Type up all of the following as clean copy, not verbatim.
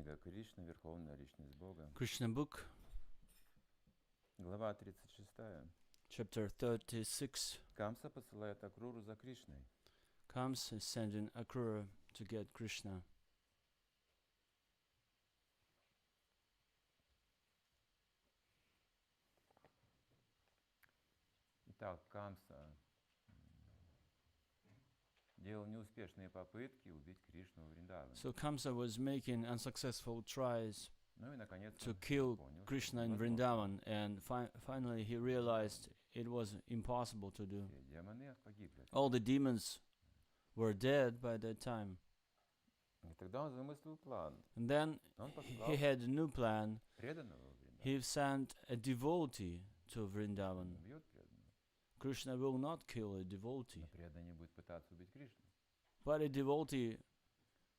Книга Кришны, Верховная Личность Бога. Krishna book, Глава 36. chapter 36. Камса посылает Акруру за Кришной. Kaṁsa is sending Akrūra to get Krishna. Итак, Камса делал неуспешные попытки убить Кришну в Вṛndāvana. So Kaṁsa was making unsuccessful tries Ну и наконец to он kill понял, Krishna что in невозможно. Vṛndāvana, and finally he realized it was impossible to do. Все демоны погибли. All the demons were dead by that time. И тогда он замыслил план. And then Он he послал had a new plan. преданного в Вṛndāvana. He sent a devotee to Он Vṛndāvana. убьет преданного. Krishna will not kill a Но devotee, преданный будет пытаться убить Кришну. but a devotee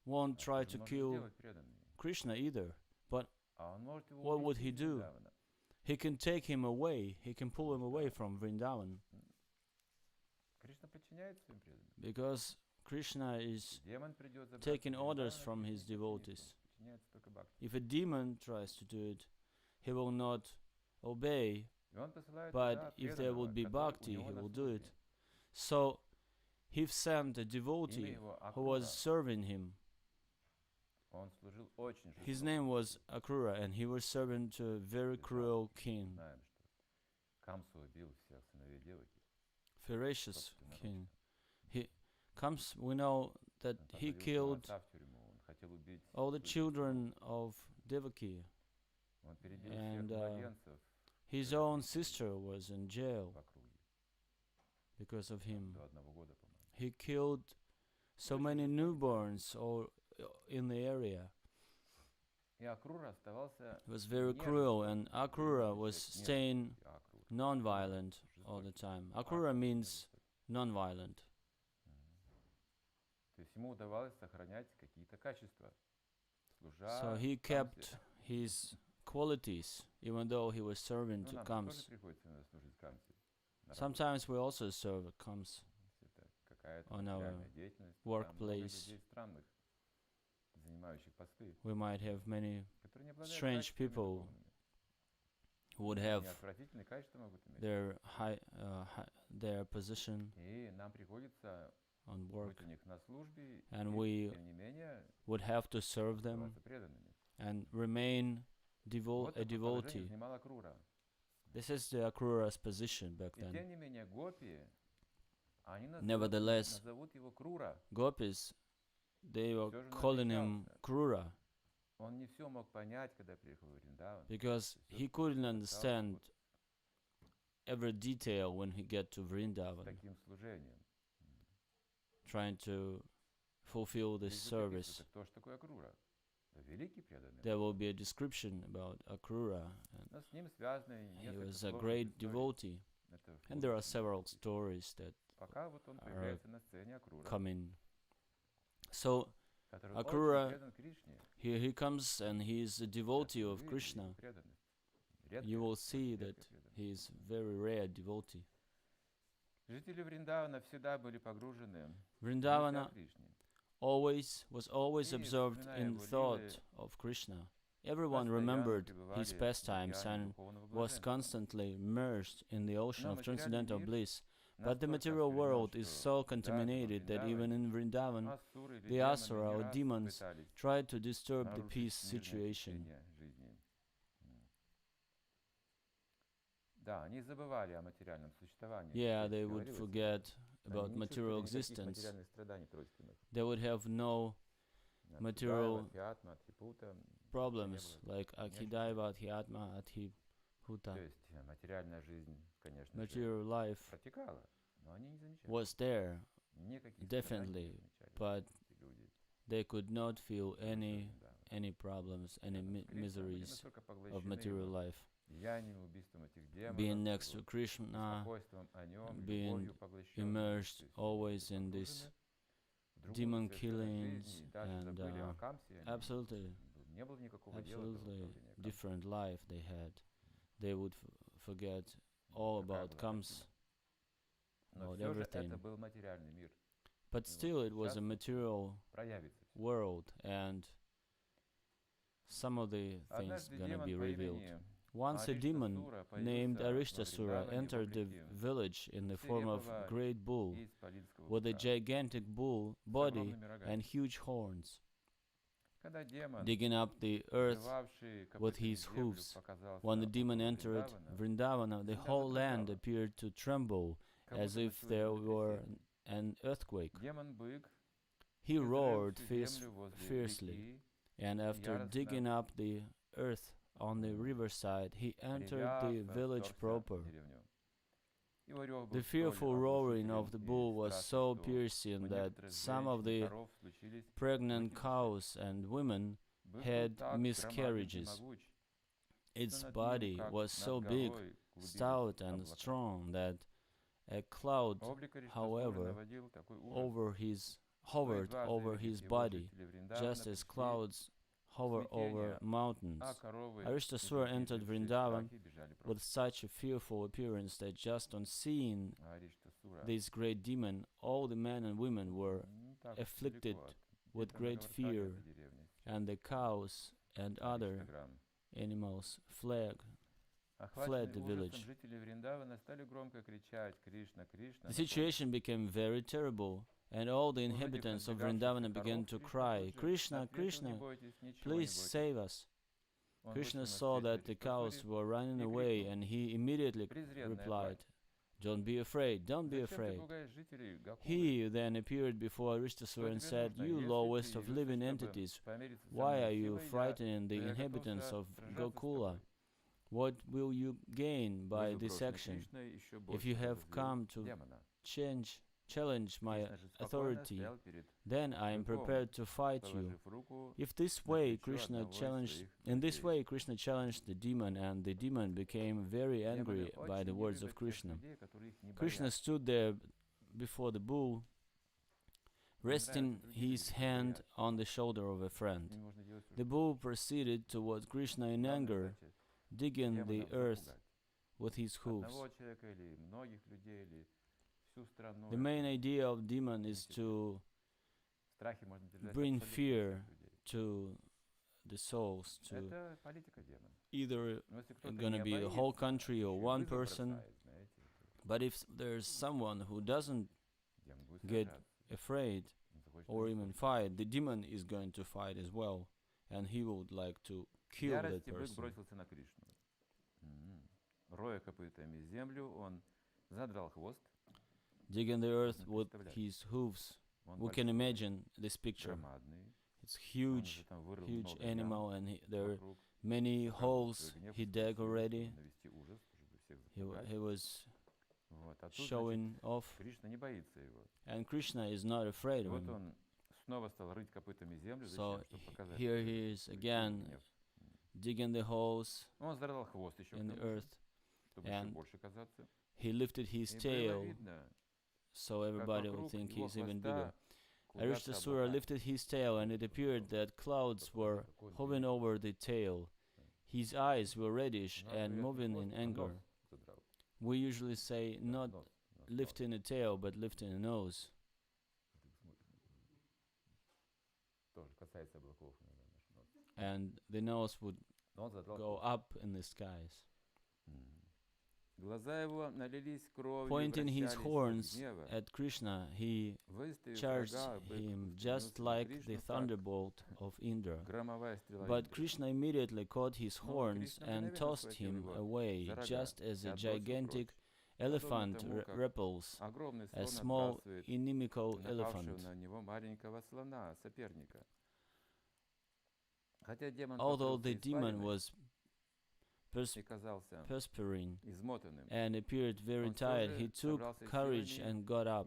won't try Что to же может kill сделать преданный? Krishna either. But А он может его what would увести he из do? Вṛndāvana. he can take him away, he can pull him away from Vṛndāvana, Кришна подчиняет своим преданным. because Krishna is Демон придет забрать taking Вṛndāvana, orders from Кришна his не devotees. подчиняется только Бхакти. If a demon tries to do it, he will not obey, И он посылает туда but if there преданного, would be который у bhakti, него he на will do службе. it. So he sent a Имя devotee его who was Akrūra. serving him. Он служил очень His жестоко. name was Akrūra, and he was serving to a very cruel king, Знаем, что Камса убил всех сыновей Деваки. ferocious собственноручно. king. He comes. We know that Он he посадил killed отца в тюрьму. Он хотел убить all the своих children of Devaki. детей. Он перебил and, всех младенцев His own sister was in в jail округе. because of him. До 1 года, по-моему. He killed so many newborns in the area. И Акрура оставался It was very нежным. cruel, and Akrūra was Нежный staying Акрура. non-violent all the time. Akrūra means non-violent. То есть ему удавалось сохранять какие-то качества. Служа So he Камсе. kept his qualities, even though he was serving Ну, to нам тоже Kaṁsa. приходится иногда служить Камсе. На работе. Sometimes we also serve at Kaṁsa. Это какая-то on our материальная деятельность. workplace. Там много людей странных, занимающих посты, We might have many которые не обладают strange качествами people духовными. who would Они have отвратительные качества могут иметь. their position И нам приходится on быть work, у них на службе, and и, we тем не менее, would have to serve them оставаться преданными. and remain Вот a это положение devotee. занимал Акрура. This is the Akrūra's position back И тем then. не менее, гопи, они Nevertheless, назовут его Крура. Gopis, they were Всё же calling him отличался. Krūra Он не все мог понять, когда приехал в Вṛndāvana. because he couldn't understand every detail when he get to С Vṛndāvana, таким служением. trying to fulfill this Здесь service. записывается, кто же такой Акрура? Великий преданный. There will be a description about Akrūra, and Но с ним связаны he несколько was a сложных great историй. devotee. Это And there are будущее. several stories that Пока вот он are появляется на сцене Акрура, come in. So который Akrūra, очень предан Кришне. here he comes and he is a devotee of Увидите его Krishna. преданность. You Редкая, will see редкая that преданность. he is very rare devotee. Жители Вṛndāvana всегда были погружены в мысли о Vṛndāvana Кришне. was always absorbed in thought of Krishna. Everyone remembered his pastimes and was constantly immersed in the ocean of transcendental bliss. But the material world is so contaminated that even in Vṛndāvana, Асуры или the демоны asura не or раз demons пытались tried to disturb the нарушить peace мирное situation. течение жизни. Да, они забывали о материальном существовании. Yeah, Здесь they would говорилось. forget Они about не material чувствовали никаких existence. материальных страданий тройственных. They would have no От Material Хидайва, Адхиатма, Адхипута. problems Не было. like Akidaiva, Adhyatma, То Adhibhuta. есть материальная жизнь, конечно Material же, life протекала, но они не замечали. was there, Никаких definitely, страданий не замечали but эти люди. they could not feel any Да. problems, any Рядом с Кришной были miseries настолько of поглощены material его life. деяниями, убийством этих демонов, Being next to его Krishna, беспокойством о нем, being любовью поглощенной, immersed то есть always in погружены this в другую demon связь killings жизни, и даже and забыли о Камсе, absolutely, не было никакого дела до absolutely управления Камсой. different life they had. They would forget all Такая about была Kaṁsa, Но about все же everything. это был материальный мир. But still, it was a Сейчас material проявится всё. world, and some of the things Однажды gonna демон be по revealed. имени Once a demon Ariṣṭāsura named появился во Ariṣṭāsura Vṛndāvane entered the в облике village in the form of свирепого great bull, и исполинского with a быка gigantic bull с body огромными рогами. and huge horns. Когда демон, Digging up the earth взрывавший with копытами his землю, hooves, показался when the demon около entered Vṛndāvana, Vṛndāvana, the земля whole land задрожала, appeared to tremble как as будто if началось there were землетрясение. an earthquake. Демон-бык He изрыл roared всю землю возле fiercely, реки and и after digging яростно, up the earth on the riverside, he entered ревя, the village вторгся proper. в деревню. Его рёв был The столь fearful roaring of the оглушителен bull и was страшен, so что piercing у that некоторых some of женщин и the коров случились pregnant выкидыши. cows and women Бык был had так громаден и miscarriages. могуч, Its что над ним, body как was so над big, горой, клубились stout, and облака. strong that a cloud Облик Ariṣṭāsura however, наводил такой ужас, hovered что и дважды over видев his его body, жители Vṛndāvana just as пришли clouds hover в over смятение, mountains. а коровы, Ariṣṭāsura мужики, entered бывшие в Vṛndāvana страхе, бежали прочь. with such a fearful appearance that just on seeing А Ariṣṭāsura this great demon, all the men and women were не так уж afflicted далеко от with где-то на great Riverside fear, этой деревни. and the cows and other Ariṣṭāgram. animals fled Охваченные the ужасом, village. жители Вṛndāvana стали громко кричать «Кришна, Кришна!» The situation became very terrible, and all the inhabitants of Vṛndāvana began to cry, Krishna, Krishna, please save us. Krishna saw that the cows were running away, and he immediately replied, don't be afraid, don't be afraid. He then appeared before Ariṣṭāsura and said, you lowest of living entities, why are you frightening the inhabitants of Gokula? What will you gain by this action? If you have come to challenge my authority, then I am prepared to fight you. In this way, Krishna challenged the demon, and the demon became very angry by the words of Krishna. Krishna stood there before the bull, resting his hand on the shoulder of a friend. The bull proceeded towards Krishna in anger, digging the earth with his hooves. The main idea of demon is to bring fear to the souls, to either it's gonna be a whole country or one person. But if there's someone who doesn't get afraid or even fight, the demon is going to fight as well, and he would like to kill that person. Роя копытами землю, он задрал хвост. Digging the earth with his hooves. We can imagine this picture. It's huge, huge animal, and there are many holes he dug already. He was showing off, and Krishna is not afraid of him. So here he is again, digging the holes in the earth, and he lifted his tail, so everybody would think he's even bigger. Ariṣṭāsura lifted his tail, and it appeared that clouds were hovering over the tail. His eyes were reddish and moving in anger. We usually say not lifting a tail, but lifting a nose. And the nose would go up in the skies. Pointing his horns at Krishna, he charged him just like the thunderbolt of Indra. But Krishna immediately caught his horns and tossed him away, just as a gigantic elephant repels a small inimical elephant. Although the demon was perspiring and appeared very tired, he took courage and got up.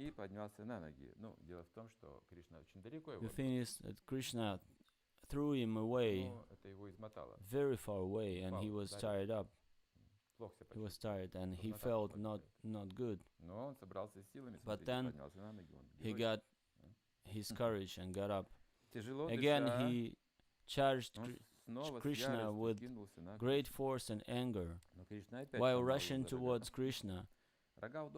The thing is that Krishna threw him away, very far away, and he was tired up. He was tired and he felt not good. But then he got his courage and got up. Again he charged Krishna with great force and anger. While rushing towards Krishna,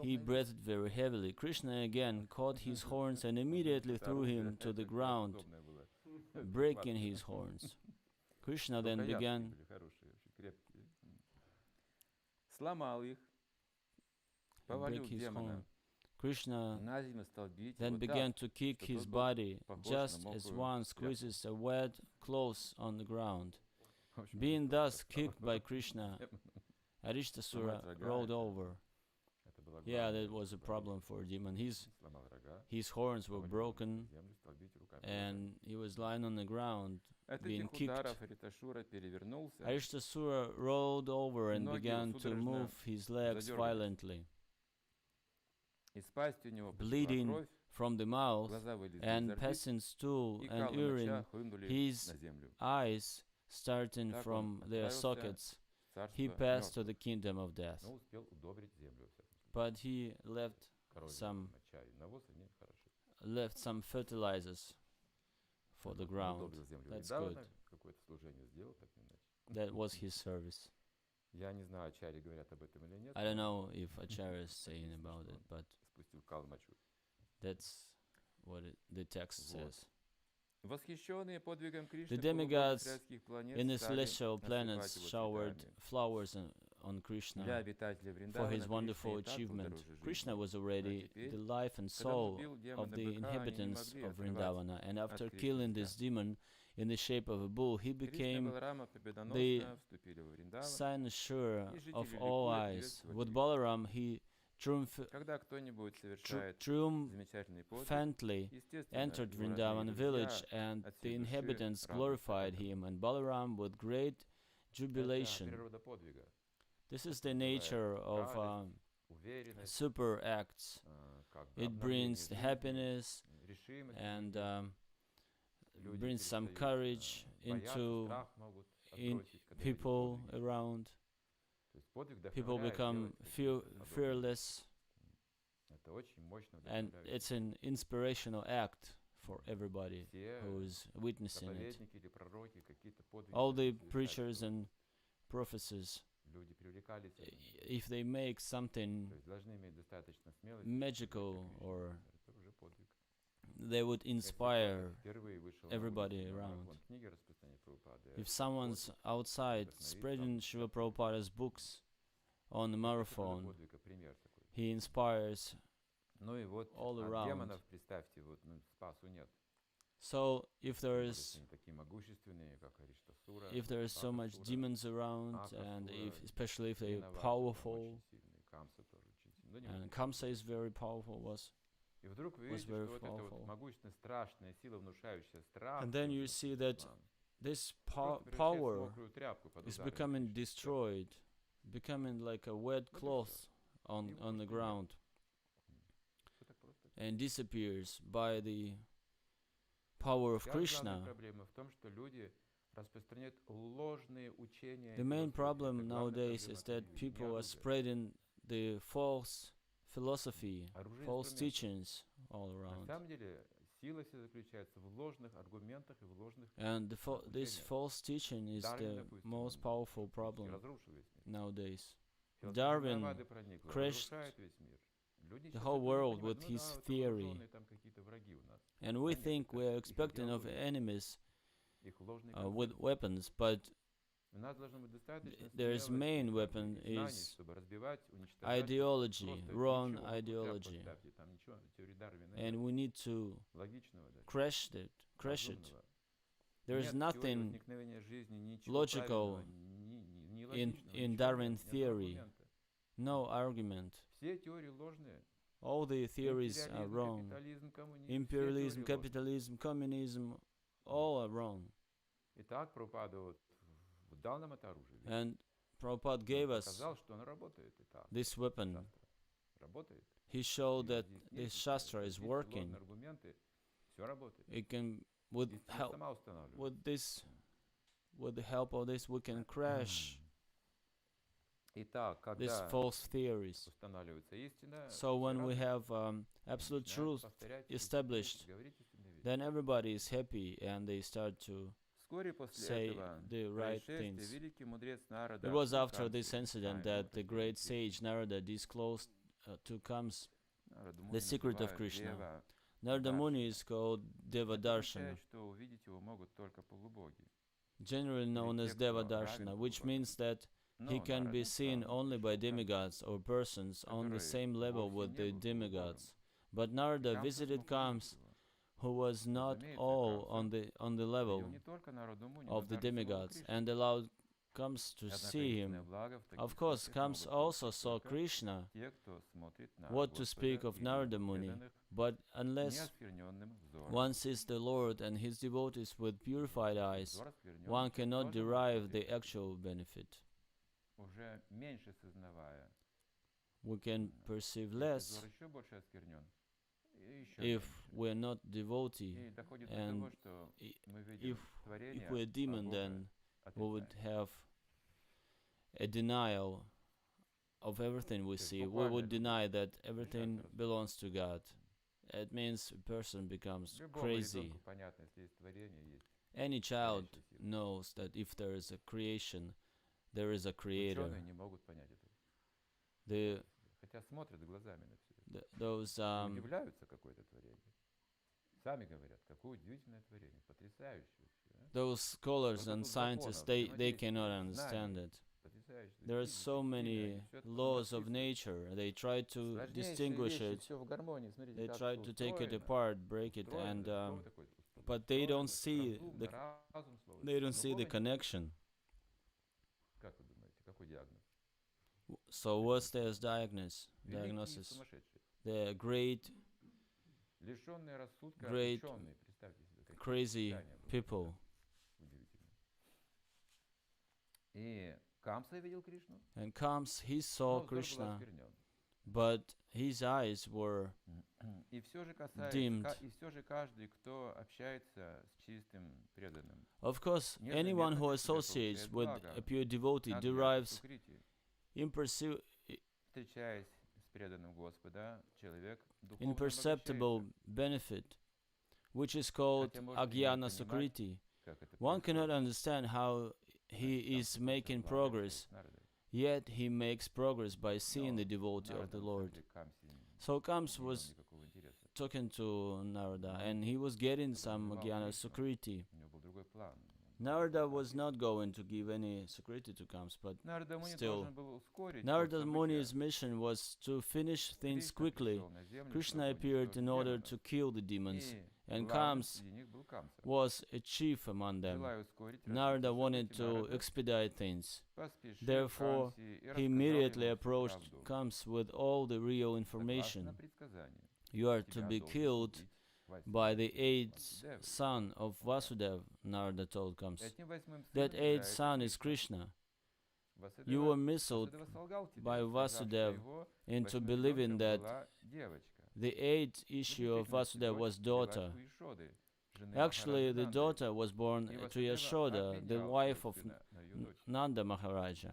he breathed very heavily. Krishna again caught his horns and immediately threw him to the ground, breaking his horns. Krishna then began break his horn. Krishna then began to kick his body, just as one squeezes a wet cloth on the ground. Being thus kicked by Krishna, Ariṣṭāsura rolled over. Yeah, that was a problem for a demon. His horns were broken, and he was lying on the ground, being kicked. Ariṣṭāsura rolled over and began to move his legs violently. Bleeding from the mouth and passing stool and urine, his eyes starting from their sockets, he passed to the kingdom of death. But he left some fertilizers for the ground. That's good. That was his service. I don't know if Acharya is saying about it, but that's what the text says. The demigods in the celestial planets showered flowers on Krishna for his wonderful achievement. Krishna was already the life and soul of the inhabitants of Vṛndāvana, and after killing this demon in the shape of a bull, he became the cynosure of all eyes. With Balaram, he triumphantly entered Vṛndāvana village, and the inhabitants glorified him, and Balaram with great jubilation. This is the nature of super acts. It brings happiness and brings some courage into people around. People become fearless, and it's an inspirational act for everybody who is witnessing it. All the preachers and prophecies, if they make something magical, or they would inspire everybody around. If someone's outside spreading Śrīla Prabhupada's books on the marathon, he inspires all around. So if there is so much demons around, and especially if they are powerful, and Kaṁsa is very powerful, was very powerful. And then you see that this power is becoming destroyed, becoming like a wet cloth on the ground, and disappears by the power of Krishna. The main problem nowadays is that people are spreading the false philosophy, false teachings all around. And this false teaching is the most powerful problem nowadays. Darwin crashed the whole world with his theory, and we think we are expecting of enemies with weapons, but their main weapon is ideology, wrong ideology, and we need to crush it. There is nothing logical in Darwin theory, no argument. All the theories are wrong. Imperialism, capitalism, communism, all are wrong. And Prabhupada gave us this weapon. He showed that this Shastra is working. It can, with the help of this, we can crash these false theories. So when we have absolute truth established, then everybody is happy and they start to say the right things. It was after this incident that the great sage Narada disclosed to Kaṁsa the secret of Krishna. Narada Muni is called Devadarshana. generally known as Deva Darshana, which means that he can be seen only by demigods or persons on the same level with the demigods. But Narada visited Kaṁsa, who was not all on the level of the demigods, and allowed Kaṁsa to see him. Of course, Kaṁsa also saw Krishna, what to speak of Narada Muni, but unless one sees the Lord and his devotees with purified eyes, one cannot derive the actual benefit. We can perceive less if we're not devotee, and if we're a demon, then we would have a denial of everything we see. We would deny that everything belongs to God. It means a person becomes crazy. Any child knows that if there is a creation, there is a creator. Those scholars and scientists, they cannot understand it. There are so many laws of nature. They try to distinguish it. They try to take it apart, break it, and but they don't see the connection. So what's their diagnosis? They're great crazy people. And Kaṁsa, he saw Krishna, but his eyes were dimmed. Of course, anyone who associates with a pure devotee derives imperceptible benefit, which is called Ajnana Sukriti. One cannot understand how he is making progress, yet he makes progress by seeing the devotee of the Lord. So Kaṁsa was talking to Narada, and he was getting some Ajnana Sukriti. Narada was not going to give any Sukriti to Kaṁsa, but still, Narada Muni's mission was to finish things quickly. Krishna appeared in order to kill the demons, and Kaṁsa was a chief among them. Narada wanted to expedite things. Therefore, he immediately approached Kaṁsa with all the real information. You are to be killed by the eighth son of Vasudeva, Narada told Kaṁsa. That eighth son is Krishna. You were misled by Vasudeva into believing that the eighth issue of Vasudeva was daughter. Actually, the daughter was born to Yashoda, the wife of Nanda Maharaja.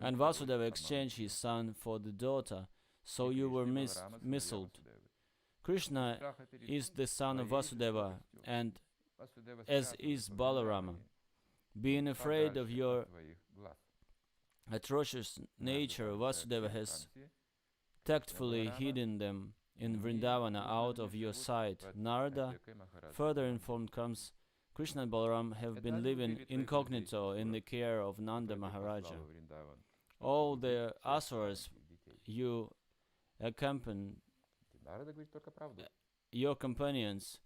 And Vasudeva exchanged his son for the daughter, so you were misled. Krishna is the son of Vasudeva, and as is Balarama. Being afraid of your atrocious nature, Vasudeva has tactfully hidden them in Vṛndāvana out of your sight. Narada further informed Kaṁsa, Krishna and Balaram have been living incognito in the care of Nanda Maharaja. All the asuras you accompanied, your companions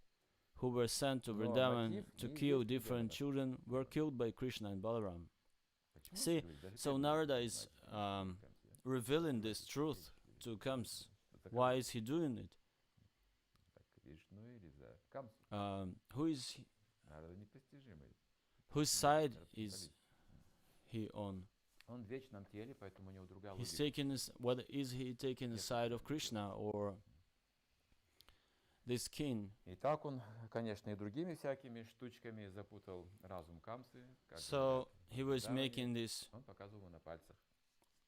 who were sent to Vṛndāvana to kill different children were killed by Krishna and Balaram. See, so Narada is revealing this truth to Kaṁsa. Why is he doing it? Who is he? Whose side is he on? He's taking whether is he taking the side of Krishna or this king? So he was making this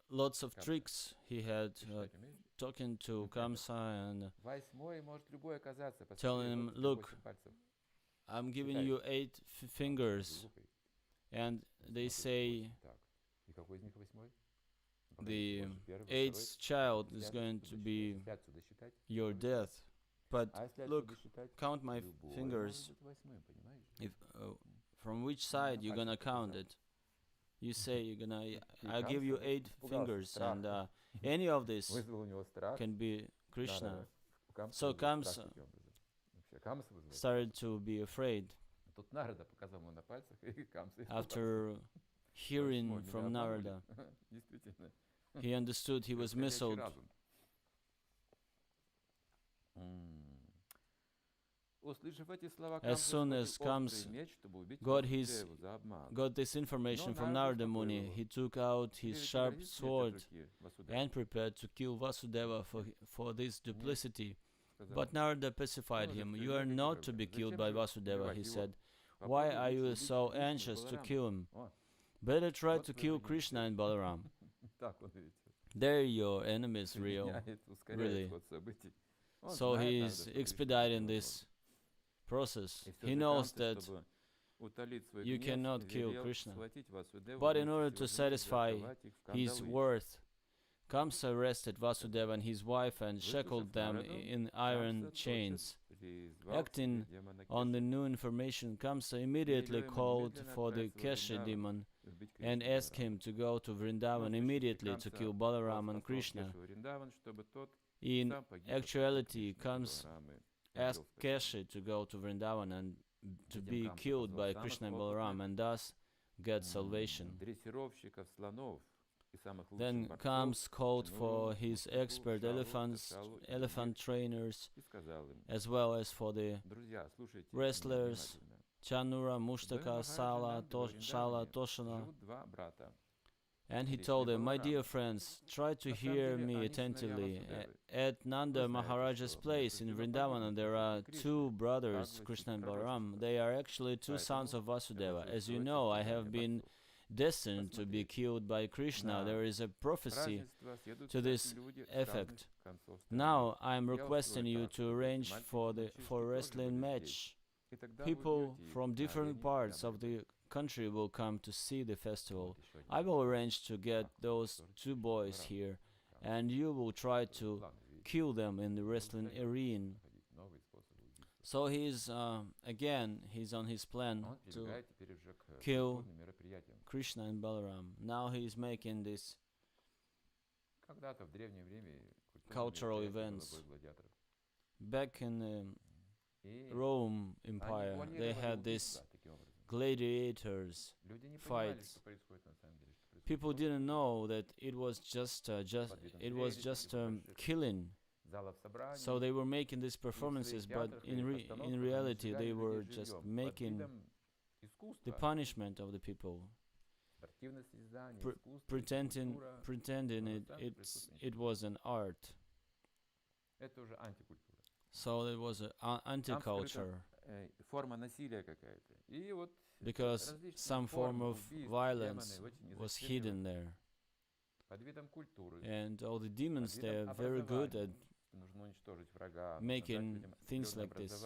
lots of tricks. He had talking to Kaṁsa and telling him, look, I'm giving you 8 fingers, and they say the 8th child is going to be your death. But look, count my fingers. If from which side you're gonna count it. You say you're gonna, I'll give you 8 fingers, and any of this can be Krishna. So Kaṁsa started to be afraid after hearing from Narada. He understood he was misled. As soon as Kaṁsa got this information from Narada Muni, he took out his sharp sword and prepared to kill Vasudeva for this duplicity. But Narada pacified him. You are not to be killed by Vasudeva, he said. Why are you so anxious to kill him? Better try to kill Krishna and Balaram. They're your enemies, really. So he is expediting this process. He knows that you cannot kill Krishna. But in order to satisfy his worth, Kaṁsa arrested Vasudeva and his wife and shackled them in iron chains. Acting on the new information, Kaṁsa immediately called for the Kesha demon and asked him to go to Vṛndāvana immediately to kill Balaram and Krishna. In actuality, Kaṁsa asked Kesha to go to Vṛndāvana and to be killed by Krishna and Balaram and thus get salvation. Then Kaṁsa called for his expert elephant trainers, as well as for the wrestlers Chanura, Mushtaka, Shala, Toshana. And he told them, my dear friends, try to hear me attentively. At Nanda Maharaja's place in Vṛndāvana, there are 2 brothers, Krishna and Balaram. They are actually 2 sons of Vasudeva. As you know, I have been destined to be killed by Krishna. There is a prophecy to this effect. Now I am requesting you to arrange for a wrestling match. People from different parts of the country will come to see the festival. I will arrange to get those 2 boys here, and you will try to kill them in the wrestling arena. So he's again, he's on his plan to kill Krishna and Balaram. Now he's making this cultural events. Back in the Rome Empire, they had this gladiators fights. People didn't know that it was just killing. So they were making these performances, but in reality they were just making the punishment of the people, pretending it was an art. So it was an anti-culture, because some form of violence was hidden there. And all the demons, they are very good at making things like this.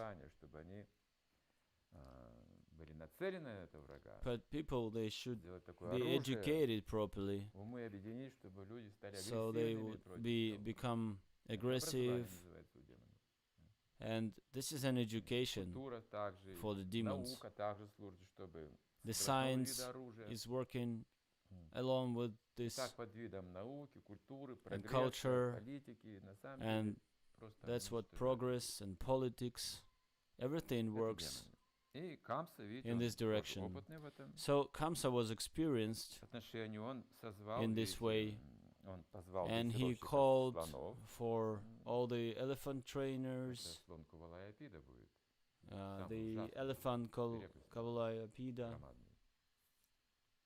But people, they should be educated properly, so they would become aggressive. And this is an education for the demons. The science is working along with this, and culture, and that's what progress and politics, everything works in this direction. So Kaṁsa was experienced in this way, and he called for all the elephant trainers, the elephant Kavalayapida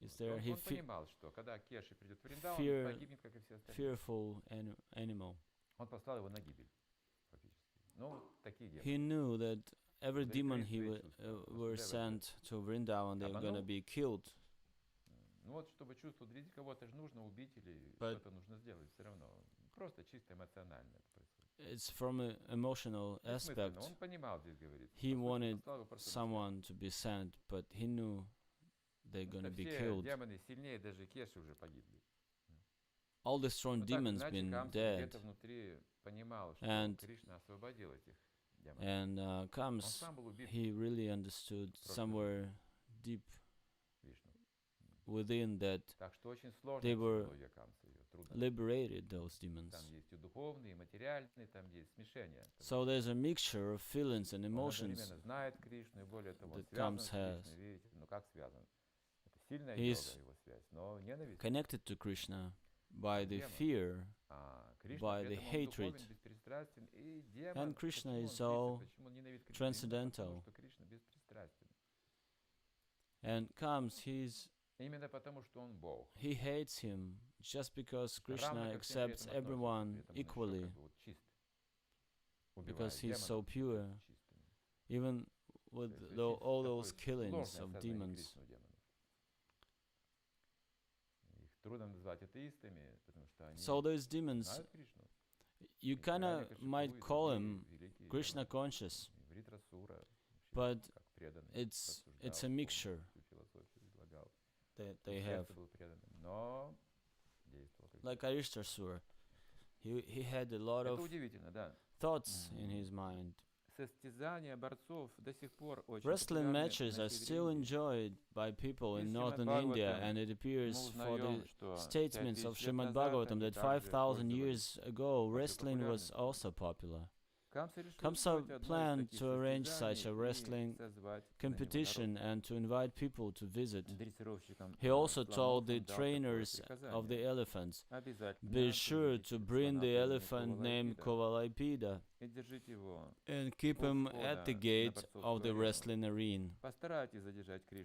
is there. He fearful animal. He knew that every demon he were sent to Vṛndāvana, they were going to be killed. But it's from an emotional aspect. He wanted someone to be sent, but he knew they're going to be killed. All the strong demons been dead, and Kaṁsa, he really understood somewhere deep within that they were liberated, those demons. So there's a mixture of feelings and emotions that Kaṁsa has. He is connected to Krishna by the fear, by the hatred, and Krishna is all transcendental. And Kaṁsa, he hates him just because Krishna accepts everyone equally, because he's so pure, even with all those killings of demons. So those demons, you kinda might call him Krishna conscious, but it's a mixture that they have. Like Ariṣṭāsura, he had a lot of thoughts in his mind. Wrestling matches are still enjoyed by people in northern India, and it appears for the statements of Srimad Bhagavatam that 5,000 years ago wrestling was also popular. Kaṁsa planned to arrange such a wrestling competition and to invite people to visit. He also told the trainers of the elephants, "Be sure to bring the elephant named Kovalipida and keep him at the gate of the wrestling arena.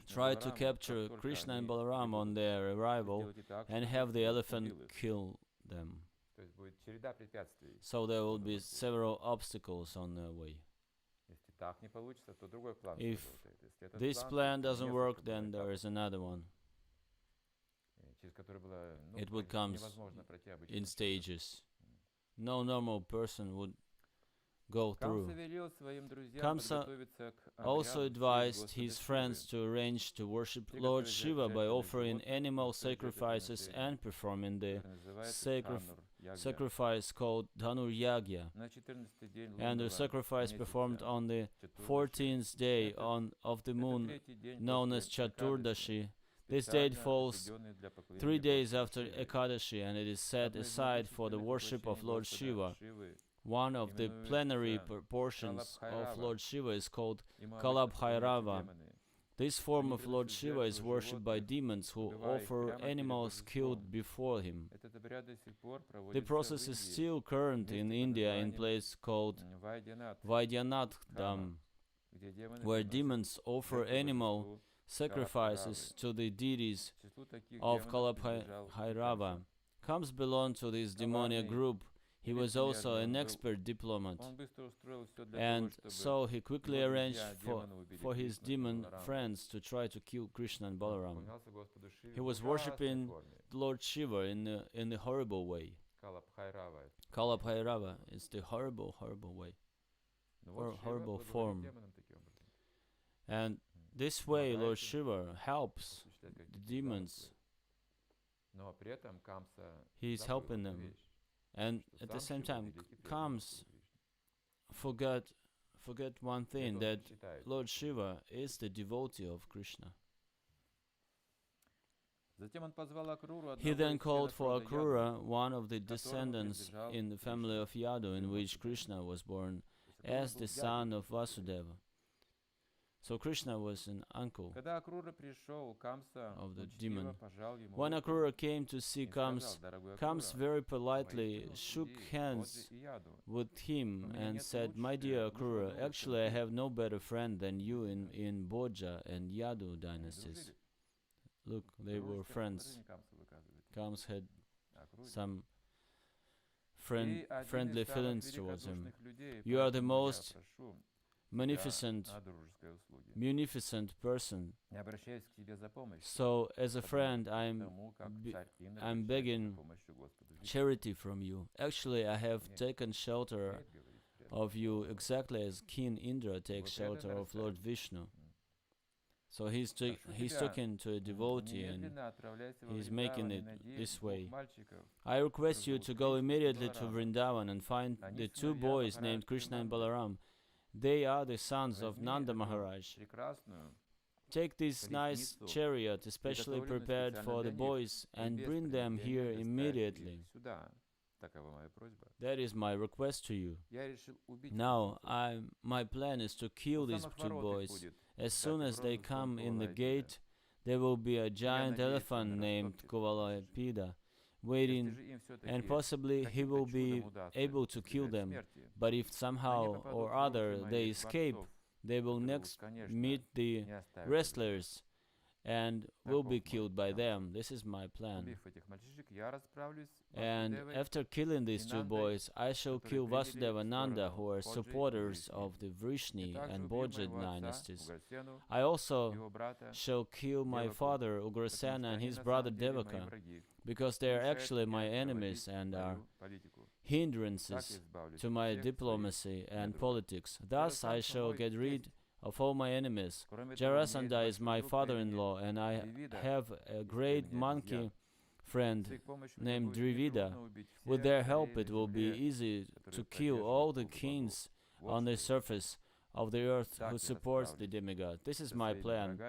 Try to capture Krishna and Balaram on their arrival and have the elephant kill them. So there will be several obstacles on their way. If this plan doesn't work, then there is another one. It would come in stages. No normal person would go through. Kaṁsa also advised his friends to arrange to worship Lord Shiva by offering animal sacrifices and performing the sacrifice called Dhanur Yagya. And the sacrifice performed on the 14th day of the moon, known as Chaturdashi. This date falls 3 days after Ekadashi, and it is set aside for the worship of Lord Shiva. One of the plenary portions of Lord Shiva is called Kalabhairava. This form of Lord Shiva is worshipped by demons who offer animals killed before him. The process is still current in India in a place called Vaidyanath Dham, where demons offer animal sacrifices to the deities of Kalabhairava. Kaṁsa belonged to this demoniac group. He was also an expert diplomat, and so he quickly arranged for his demon friends to try to kill Krishna and Balaram. He was worshipping Lord Shiva in the horrible way. Kalabhairava is the horrible way, or horrible form. And this way Lord Shiva helps the demons. He is helping them. And at the same time, Kaṁsa forget one thing, that Lord Shiva is the devotee of Krishna. He then called for Akrūra, one of the descendants in the family of Yadu, in which Krishna was born, as the son of Vasudeva. So Krishna was an uncle of the demon. When Akrūra came to see Kaṁsa, Kaṁsa very politely shook hands with him and said, "My dear Akrūra, actually I have no better friend than you in Bhoja and Yadu dynasties." Look, they were friends. Kaṁsa had some friendly feelings towards him. "You are the most munificent person. So as a friend, I'm begging charity from you. Actually, I have taken shelter of you exactly as King Indra takes shelter of Lord Vishnu." So he's talking to a devotee and he's making it this way. "I request you to go immediately to Vṛndāvana and find the 2 boys named Krishna and Balaram. They are the sons of Nanda Maharaj. take this nice chariot, especially prepared for the boys, and bring them here immediately. That is my request to you. Now, my plan is to kill these two boys. As soon as they come in the gate, there will be a giant elephant named Kuvalayapida waiting, and possibly he will be able to kill them. But if somehow or other they escape, they will next meet the wrestlers and will be killed by them. This is my plan. And after killing these two boys, I shall kill Vṛndāvana, who are supporters of the Vrishni and Bhoja dynasties. I also shall kill my father Ugrasena and his brother Devaka, because they are actually my enemies and are hindrances to my diplomacy and politics. Thus I shall get rid of all my enemies. Jarasandha is my father-in-law, and I have a great monkey friend named Drivida. With their help it will be easy to kill all the kings on the surface of the earth who supports the demigod. This is my plan.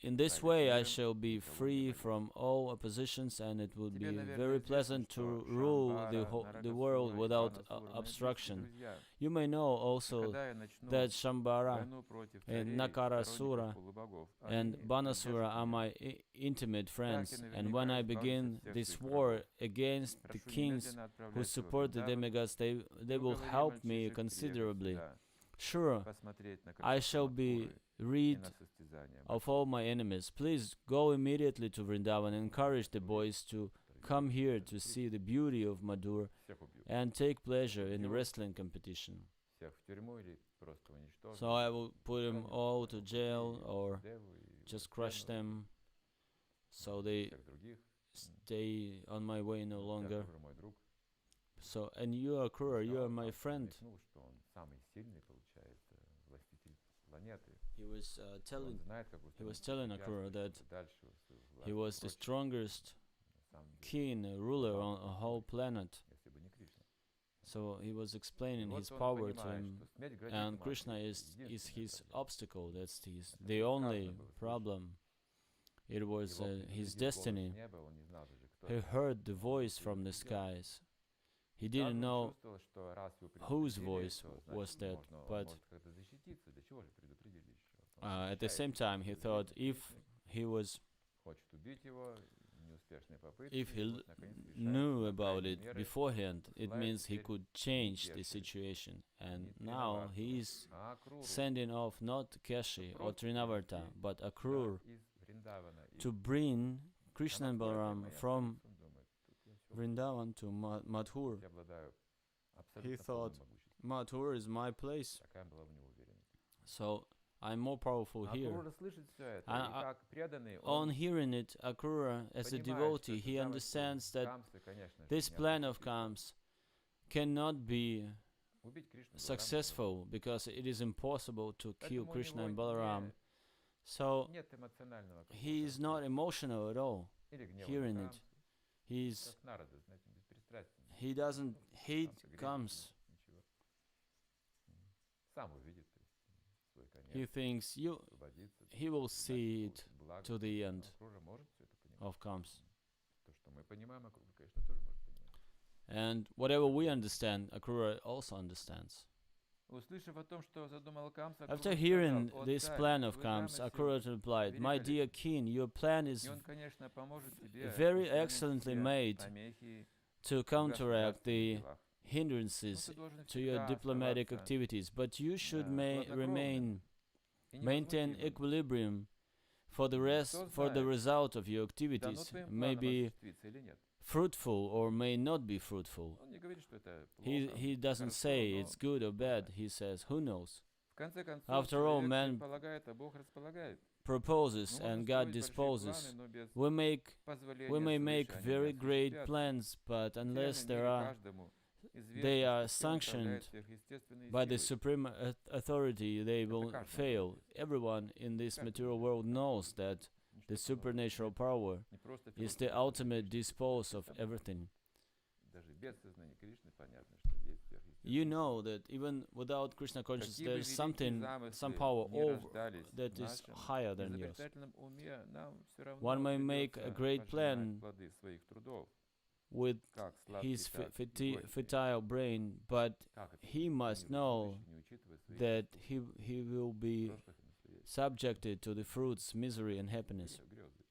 In this way I shall be free from all oppositions, and it will be very pleasant to rule the world without obstruction. You may know also that Shambhara and Nakarasura and Banasura are my intimate friends, and when I begin this war against the kings who support the demigods, they will help me considerably. Sure, I shall be rid of all my enemies. Please go immediately to Vṛndāvana and encourage the boys to come here to see the beauty of Madhur and take pleasure in the wrestling competition. So I will put them all to jail or just crush them so they stay on my way no longer. So, and you, Akrūra, you are my friend. He was telling Akrūra that he was the strongest king, ruler on a whole planet. So he was explaining his power to him, and Krishna is his obstacle. That's the only problem. It was his destiny. He heard the voice from the skies. He didn't know whose voice was that, but at the same time he thought if he knew about it beforehand, it means he could change the situation. And now he is sending off not Keshi or Trinavarta, but Akrūra to bring Krishna and Balaram from Vṛndāvana to Madhur. He thought, Madhur is my place, so I'm more powerful here. On hearing it, Akrūra, as a devotee, he understands that this plan of Kaṁsa cannot be successful because it is impossible to kill Krishna and Balaram. So he is not emotional at all hearing it. He doesn't hate Kaṁsa. He thinks he will see it to the end of Kaṁsa. And whatever we understand, Akrūra also understands. After hearing this plan of Kaṁsa, Akrūra replied, "My dear king, your plan is very excellently made to counteract the hindrances to your diplomatic activities, but you should maintain equilibrium for the result of your activities may be fruitful or may not be fruitful." He doesn't say it's good or bad, he says, who knows? After all, man proposes and God disposes. We may make very great plans, but unless they are sanctioned by the supreme authority, they will fail. Everyone in this material world knows that the supernatural power is the ultimate dispose of everything. you know that even without Krishna consciousness, Какие бы there is великие something, some замыслы power не over рождались that в is нашем higher than yours. изобретательном уме, нам все One равно may make a придется great пожинать plan плоды своих трудов, with как his сладкие, так и горькие. fertile brain, but Как это he must функционирует know будущее, не учитывая своих that поступков, he will be прошлых и настоящих, subjected to the fruits, misery, and happiness. грезы.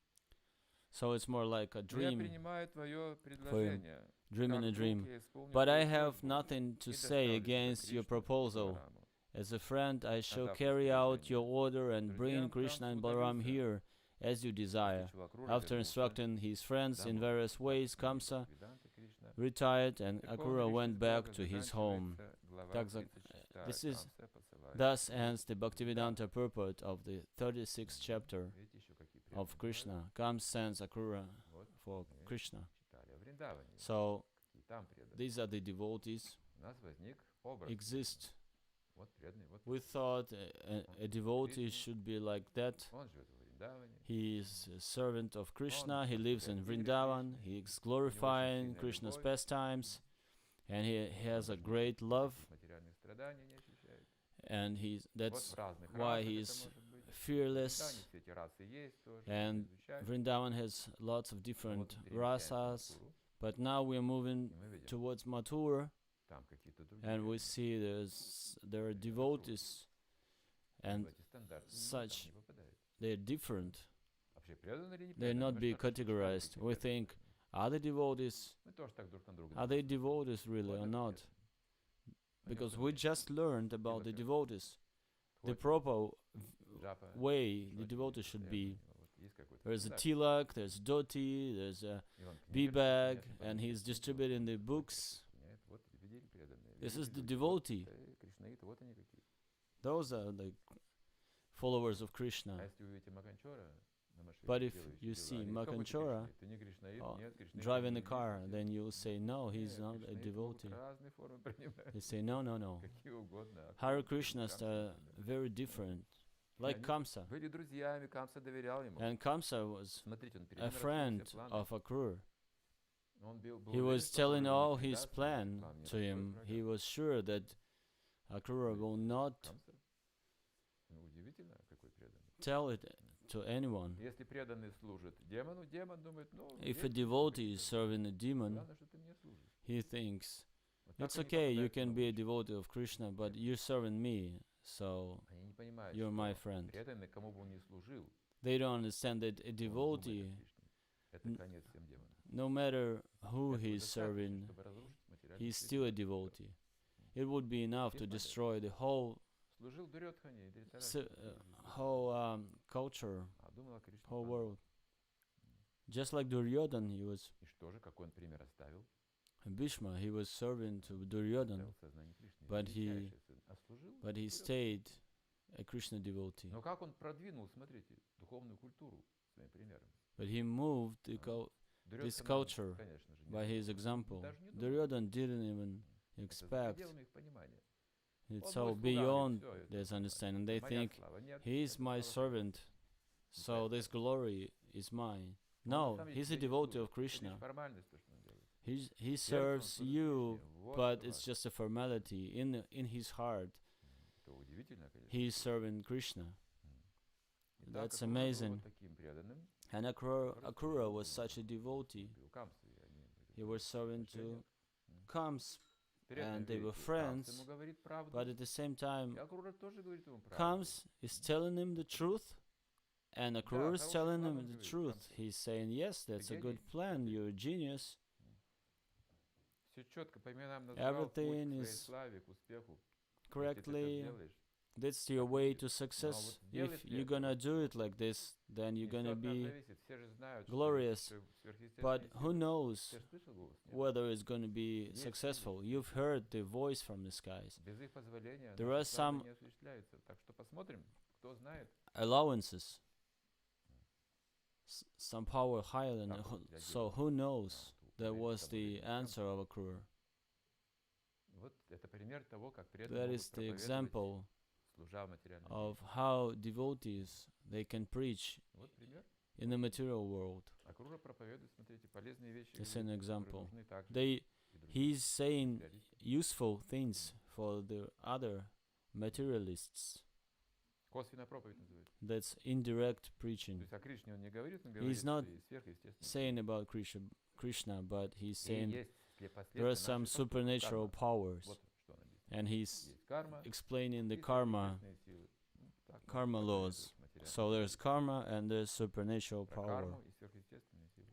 So it's more like a Но я dream, принимаю твое for him, предложение. dream in Как a друг dream. я исполню But I твою have просьбу nothing to и say доставлю тебя against your Кришне и proposal. Балараму. As a friend, I shall Отдав carry out your распоряжение. order and bring Друзьям Krishna Камсы and Balaram удалился. here as you desire. После чего Akrūra After вернулся. instructing his friends in Даму various ways, Бхактивиданта Kamsa Веданта Кришна. retired and Верховная Akrūra went личность back Бога to his home. заканчивается глава Так за- 36. this is- Камса посылает. Thus ends the Bhaktivedanta purport of the 36th chapter Видите, еще какие of преданные Krishna. Kamsa sends Akrūra бывают? Вот for мы Krishna. читали о Вриндаване. So Какие там преданные. these are the devotees У нас возник образ. exist. Вот преданный, вот We thought a devotee should be like that. он живет в Вриндаване. He is a servant of Krishna, he lives in Vṛndāvana, he is glorifying Krishna's pastimes, and he has a great love, Материальных страданий не ощущает. and that's Вот в разных why расах he это is может быть. fearless, Вриндаване все эти расы есть тоже, and изучать. Vrindavan has lots of Вот different перемещаемся в rasas, Akrūru, but now we're moving и мы видим, towards Mathura, там какие-то другие and we преданные. see there are devotees, and В эти стандарты such- не попадает. they're different. Вообще преданные или не They're преданные? not Мы be что, что categorized. такие We преданные? think, are they devotees? Мы тоже так друг на друга Are they devotees really Вот or это not? преданные. Because Понятно, we понятно. just learned about the вот devotees. The Хоть proper жапа, way the вроде devotee should be. постоянно, вот есть какой-то There's a стандарт. tilak, there's dhoti, there's a И он книги b-bag, распространяет, and he's distributing the books. распространяет. Вот видели преданные. This видели is the люди, devotee. вот, кришнаиты, вот они какие. Those are the followers of Krishna. А если вы увидите Маканчора на машине, But if делающий you дела, see они, кто бы ты Маканчора, кришнаит? Ты не кришнаит? Нет, кришнаит, driving он the не car, вместе then делает. you'll say, no, he's Нет, not a кришнаиты могут devotee. разные формы принимать. They say, no, no, no. Какие угодно. Hare Аkrūра, Krishnas Камса, are да. very different. Like они Kaṁsa. Были друзьями, Камса доверял ему. And Kaṁsa was Смотрите, он перед a ним раскрыл friend все планы. of Akrūra. Он был He уверен, was что telling Akrūra all не his предаст plan план, не to раскроет him. врага. He was sure that Akrūra will not Камса. Ну, удивительно, какой преданный. tell it to anyone. Если преданный служит демону, демон думает, ну, If a есть devotee is какие-то. serving a demon, Главное, что ты мне служишь. he thinks, Вот так it's они okay, you попадают в can be a ловушку. devotee of Krishna, but you're serving me, so Они не понимают, you're my что friend. преданный, кому бы он ни служил, They don't understand that a он думает о devotee, Кришне. Это конец всем демонам. no matter who Этого he is достаточно, serving, чтобы разрушить материальный he's свет. still a devotee. It would be enough to destroy the whole Служил Дурьодхане и Дритараштре. culture, А думал о Кришне. whole world. Just like Duryodhan, he was И что же, какой он пример оставил? Bhishma, he was serving to Duryodhan, Оставил сознание Кришны. but he- Величайший сын. А служил but he Дурьодхану. stayed a Krishna devotee. Но как он продвинул, смотрите, духовную культуру своим примером. But he moved the this Дурьодхана, culture конечно же, не by his знал, example. даже не думал. Duryodhan didn't even Это за expect. пределами их понимания. It's Он so мой слуга, beyond и всё, это their understanding. They моя think слава. Нет, he is это my слава servant, so Поэтому this glory is mine. он на No, самом деле he's a тебе не devotee служит. of Это лишь Krishna. формальность, то, что он делает. He Сердцем он serves служит you, Кришне. Вот but что it's важно. just a formality. In his heart, Это удивительно, конечно. he is serving Krishna. И так That's как он был amazing. вот таким преданным, And Akrūra was such a devotee. любил Камсу, и они были He was serving отношения. to Kaṁsa, Интересно, and they were видите, Камса friends, ему говорит правду, but at the same time, и Akrūra тоже говорит ему правду. Kaṁsa is telling him the truth, and Akrūra is хороший telling план him он the говорит, truth. Камса. He's saying, yes, that's a good гений. plan, you're a genius. Все четко по именам назвал, путь к Everything своей is славе, к успеху. Если ты это correctly. сделаешь, That's your way to success. вот If делает ли you're это? gonna do it like this, then you're не всё gonna от нас be зависит. Все же знают, что glorious. сверхъестественные But who силы. knows Ты ж слышал голос? Нет? whether it's going to be Есть successful? люди. You've heard the voice from the skies. Без их позволения There наши are планы some не осуществляются. Так что посмотрим, кто знает. allowances, some power higher than. Как он So реагировал who на knows? ту That уверенность was того the или иного. answer of Akrūra. Вот это пример того, как преданные That могут is the проповедовать, example служа в материальном of мире. how devotees they can preach Вот пример. in the material world. Akrūra проповедует, смотрите, полезные вещи, It's люди, an которые example. нужны также They и He's saying useful things for the other materialists. Косвенная проповедь называется. That's indirect То preaching. есть о Кришне он не говорит, он He's говорит not и сверхъестественное. saying about Krishna, but he's И saying есть there are последствия some наших поступков. supernatural Карма. powers, Вот что он объясняет. and he's Есть карма, explaining the есть karma сверхъестественные силы. Ну, так, karma можно laws. сказать, материальные So there's силы. karma and there's supernatural Про power, карму и сверхъестественные силы.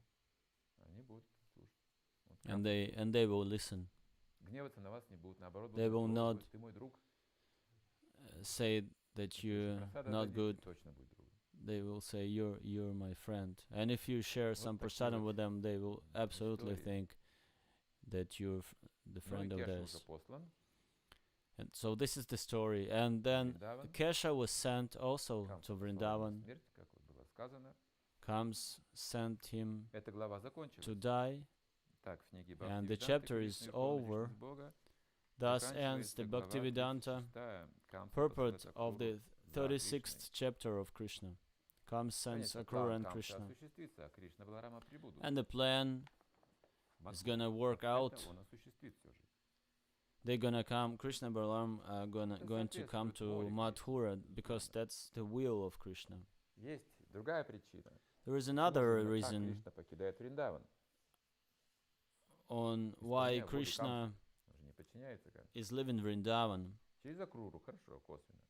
Они будут слушать. Вот and Kaṁsa they will listen. гневаться на вас не будут, наоборот, They will будут not говорить, ты мой друг. Say that you're Просада not дадите, good. точно будет другом. They will say you're my friend, and if you share some такие prasadam вот with them, they will absolutely истории. think that you're the Ну и friend of Кеша theirs. уже послан. And so this is the story. And then Vṛndāvana. Kesha was sent also Kaṁsa to послал его на Vrindavan. смерть, как вот было сказано. Kams sent him Эта глава закончилась. to die. Так, в книге And the Бхактивиданты chapter Кришна is и полная over. личность Бога. Thus ends the Заканчивается глава Bhaktivedanta 36, Kaṁsa purport посылает of the Akrūru за 36th Кришной. chapter of Krishna. Kams sends Конечно, Akrūra план and Kaṁsa Krishna. осуществится, а Кришна Баларама прибудут. And the plan is gonna work out. Это он осуществит все же. They're gonna come, Krishna and Balaram are going to come to Mathura because that's the will of Krishna. Есть другая причина. There is another Как reason Кришна покидает Вриндаван. on why Исполняя волю Krishna Kaṁсы. Он же не подчиняется как. is living Vrindavan. Через Akrūru, хорошо, косвенно.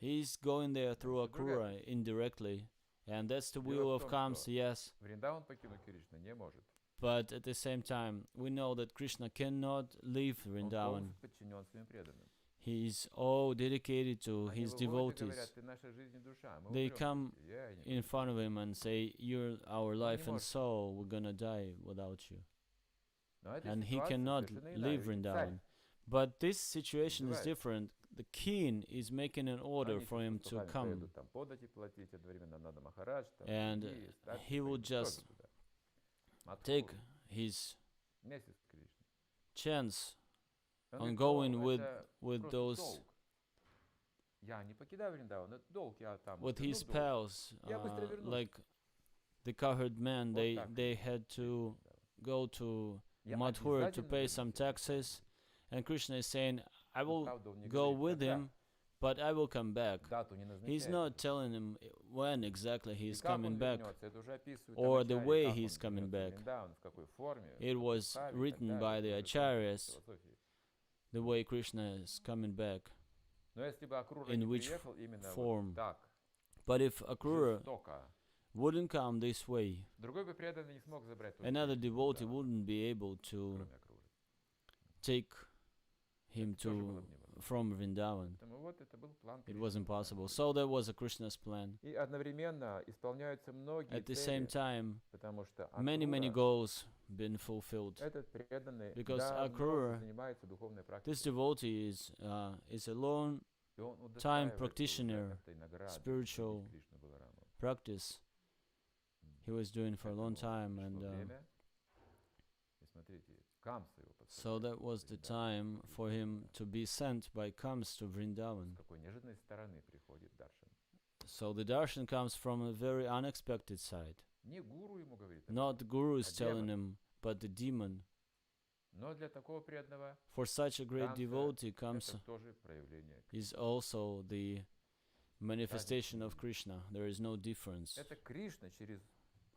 He's going there through Значит, другая Akrūra indirectly, and that's the Дело will в of том, Kaṁsa, что yes. Вриндаван покинуть Кришна не может. But at the same time, we know that Krishna cannot leave Он Vrindavan. полностью подчинен своим преданным. He's all dedicated to Они his выходят и devotees. говорят, ты наша жизнь и душа. Мы They умрем come без тебя, я не in буду front of тебя». him and say, "You're our life and может. soul. We're gonna die without you." Но эта And he ситуация cannot совершенно иная, leave ведь царь Vrindavan. But this situation is Называется. different. The king is making an order Они for с him to пастухами come, поедут там подати платить, одновременно надо Махарадж, там, and другие старцы he will поедут тоже just туда. Маthуру, take his вместе с Кришной. chance Он on говорит, going «О, это with просто those долг. Я не покидаю Вриндаван, это долг, я там with верну his долг». pals, Я быстро вернусь. like the cowherd men. Вот They так they Кришна had to покидает Вриндаван. go to Я Mathura to обязательно pay вернусь some в Вриндаван. taxes, and Krishna is saying, "I Но will правда, он не go говорит, with когда. him, but I will come back." Дату не He's назначает. not telling him when exactly И he's как он coming back. вернется, это уже описывают or the авачарьи, way как he's он coming вернется в back. Вриндаван, в какой форме, It в was какой составе и так written далее. by the Это уже acharyas, философии. the way Krishna is coming back. Но если бы Akrūra in не which приехал именно form. вот так, But if Akrūra жестоко, wouldn't come this way, другой бы преданный не смог забрать тот another Кришну, devotee да, wouldn't be able to кроме Akrūra. take him Это тоже было to бы невозможно. from Vrindavan. Поэтому вот это был план It Кришны. was impossible. So that was a Krishna's plan. И одновременно исполняются многие At the same цели, time, потому что many Akrūra, goals been fulfilled. этот преданный, Because давно Akrūra, занимается духовной This практикой. devotee is a long И он time удостаивается practitioner, уже этой награды, spiritual видеть Кришну Балараму. practice he was doing for a long time, and Пришло время. И смотрите, Kaṁsa его so посылает that was в the Вриндаvan. time for him to be sent by Kams to С Vrindavan. какой неожиданной стороны приходит Даршан. So the darshan comes from a very unexpected side. Не гуру ему говорит, об Not этом, the guru is а telling демон. him, but the demon. Но для такого преданного For such a great Kaṁsa devotee, это Kamsa тоже проявление. is also the manifestation of Krishna. There is no difference. Это Кришна через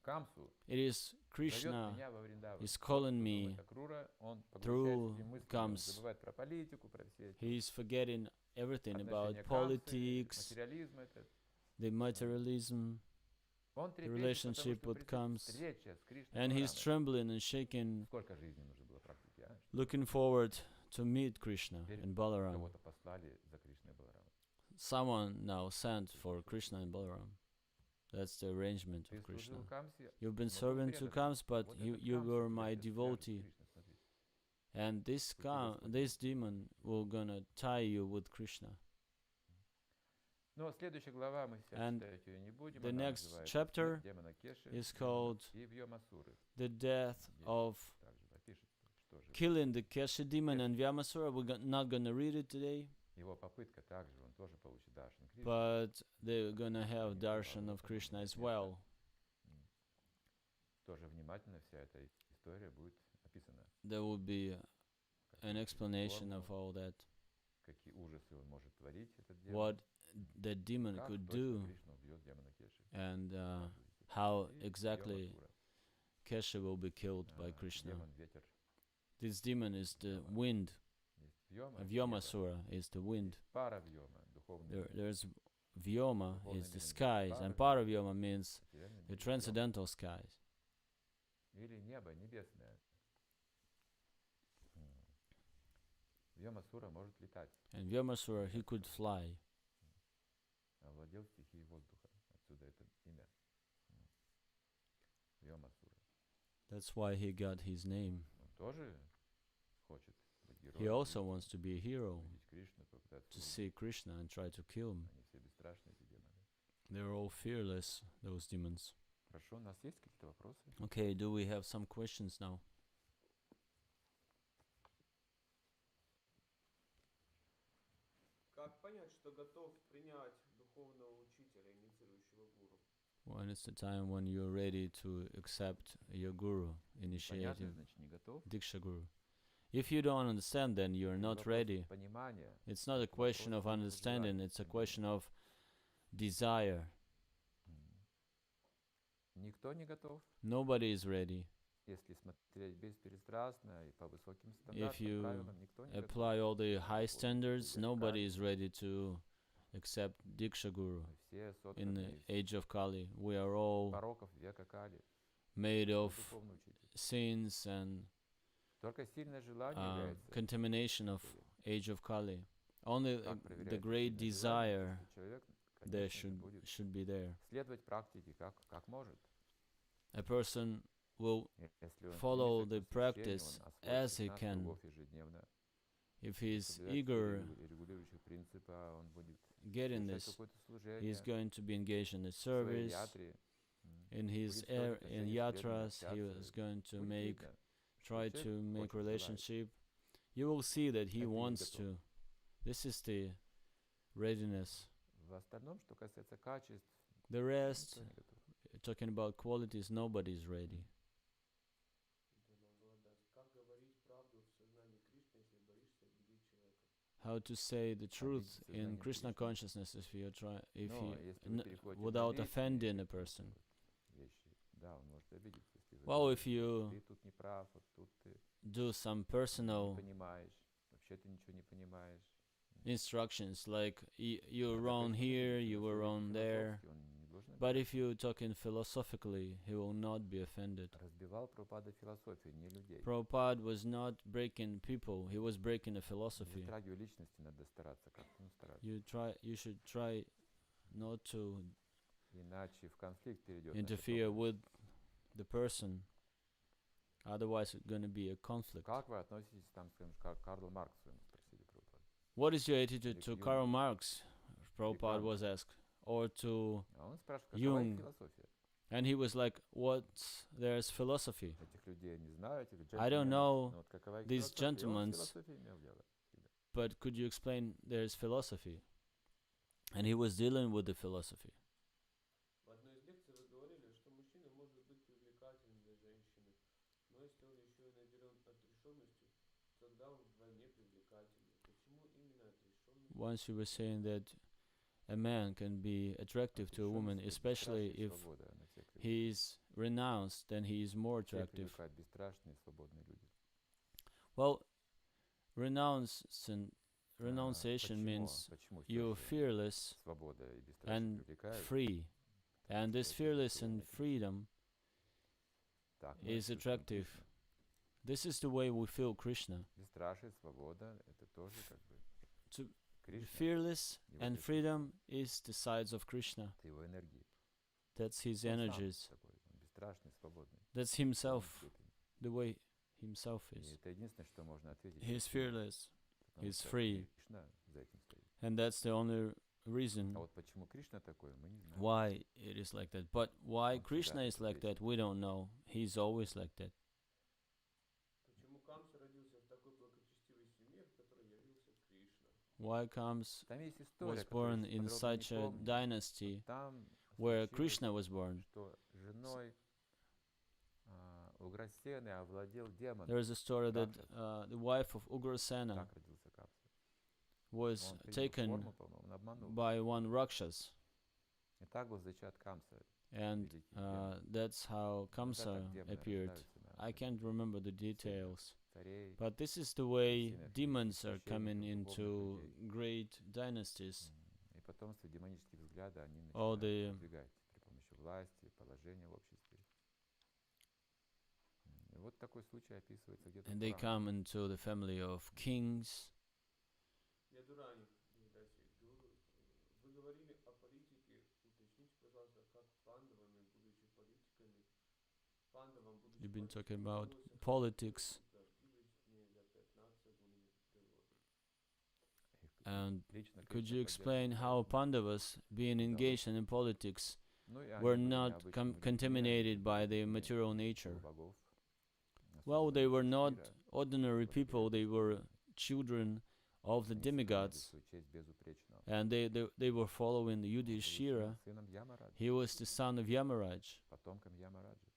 Камсу It is зовет Krishna меня во Вриндаван. is Тот, calling кто me думает о Akrūra, он through погружается в эти мысли, он Kaṁsa. забывает про политику, про все эти He is forgetting everything about отношения Камсы, politics, материализм этот. the materialism, Он the трепещет, relationship потому with что предстоит Kaṁsa, встреча с Кришной and he's Баларамой. trembling and shaking, Сколько жизней нужно было практики, а? looking forward to meet Krishna Теперь and Balaram. кого-то послали за Кришной Баларамой. Someone now sent for Krishna and Balaram. That's the arrangement Ты of Krishna. служил Камсе, You've been но был serving to предан. Kams, but Вот you, этот you Камса were тебя my сейчас свяжет с devotee. Кришной, смотри. And this this demon will gonna tie you with Krishna. Но следующая глава, мы сейчас And читать ее не будем, the она next называется chapter «Смерть демона Кеши is called и Вьямасуры». The death Здесь of также напишется, что же killing the Kesha demon and Vyamasura. We're not gonna read it today, его попытка также, он тоже получит даршан Кришны. but they're gonna have darshan of Krishna as well. Тоже внимательно вся эта история будет there would be an explanation of all that, what the demon could do, and how exactly Kesha will be killed by Krishna. This demon is the wind. Vyomasura is the wind. There's Vyoma is the skies, and Paravyoma means the transcendental skies. And Vyomasura, he could fly. That's why he got his name. He also wants to be a hero, to see Krishna and try to kill him. They're all fearless, those demons. Okay, do we have some questions now? When is the time when you're ready to accept your guru, initiative, Diksha Guru? If you don't understand, then you're not ready. It's not a question of understanding, it's a question of desire. Nobody is ready. If you apply all the high standards, nobody is ready to accept Diksha Guru. In the age of Kali, we are all made of sins and contamination of age of Kali. Only the great desire there should be there. A person will follow the practice as he can. If he is eager getting this, he is going to be engaged in the service, in his in yatras, he is going to try to make relationship. You will see that he wants to. This is the readiness. The rest, talking about qualities, nobody is ready. How to say the truth in Krishna consciousness without offending a person. Well, if you do some personal instructions, like you're wrong here, you were wrong there, but if you talk in philosophically, he will not be offended. Prabhupada was not breaking people, he was breaking a philosophy. You should try not to interfere with the person, otherwise it's going to be a conflict. What is your attitude to Karl Marx? Prabhupada was asked. Or to Jung. And he was like, there's philosophy. I don't know these gentlemen, but could you explain there's philosophy? And he was dealing with the philosophy. Once you were saying that a man can be attractive to a woman, especially if he is renounced, then he is more attractive. Well, renunciation means you're fearless and free. And this fearless and freedom is attractive. This is the way we feel Krishna. To be fearless and freedom is the sides of Krishna. That's his energies. That's himself, the way himself is. He's fearless, he's free. And that's the only reason why it is like that. But why Krishna is like that, we don't know. He's always like that. Why Kaṁsa was born in such a dynasty where Krishna was born? Уграсены овладел демон. There is a story that Kaṁsa. the wife of Ugrasena Так родился Kaṁsa. was Он принял taken форму, по-моему, он обманул. by one Rakshas, И так был зачат Kaṁsa, and великий демон. that's how Иногда Kaṁsa так демоны appeared. рождаются на I can't remember the сильных details, царей, but this is the way сильных demons are coming священников, духовных into людей. great dynasties. И потомство демонических взглядов они All начинают the продвигать при помощи власти, положения в обществе. И вот такой случай описывается где-то в and they Пуранах. come into the family of kings. Я Дурани, вы говорили о политике. Уточните, пожалуйста, как пандавами, будучи политиками, пандавам, будучи You've been talking политиками, about удалось politics, И and лично could Кришна you explain поддерживал how это. Pandavas, being engaged in politics, Ну и were они были not необычными людьми, contaminated они by были the людьми material nature? полубогов, Well, they were not мира, ordinary people, they were children of the они сохраняли demigods, свою честь безупречно. and they were following the Он был Yudhishthira. сыном Ямараджа, He was the son of Yamaraj, потомком Ямараджа.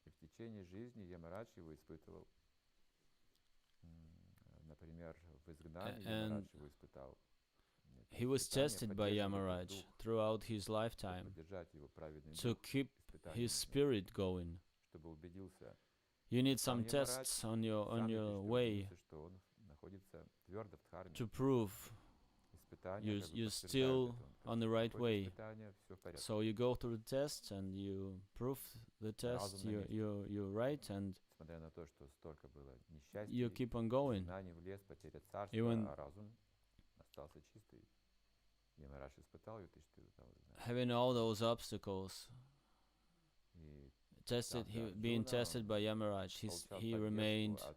И в течение жизни Ямарадж его испытывал. Например, в изгнании and Ямарадж его испытал. he was tested by Yamaraj throughout his lifetime Поддержать его праведный to дух, keep испытание, his spirit going. чтобы убедился, You need сам some Ямарадж tests on your сам way убедился, что он находится твердо в дхарме. to prove Испытания как бы you're подтверждают still это. Он on the right проходит way. испытания, всё в порядке. So you go through the test and you prove the test, Разум на месте. you're right, and Несмотря на то, что столько было you несчастья, keep on going. изгнание в лес, потеря царства, Even а разум остался чистый. Ямарадж испытал ее, ты что там знаешь. Having all those obstacles, И tested, being tested by Yamaraj, получал he поддержку remained от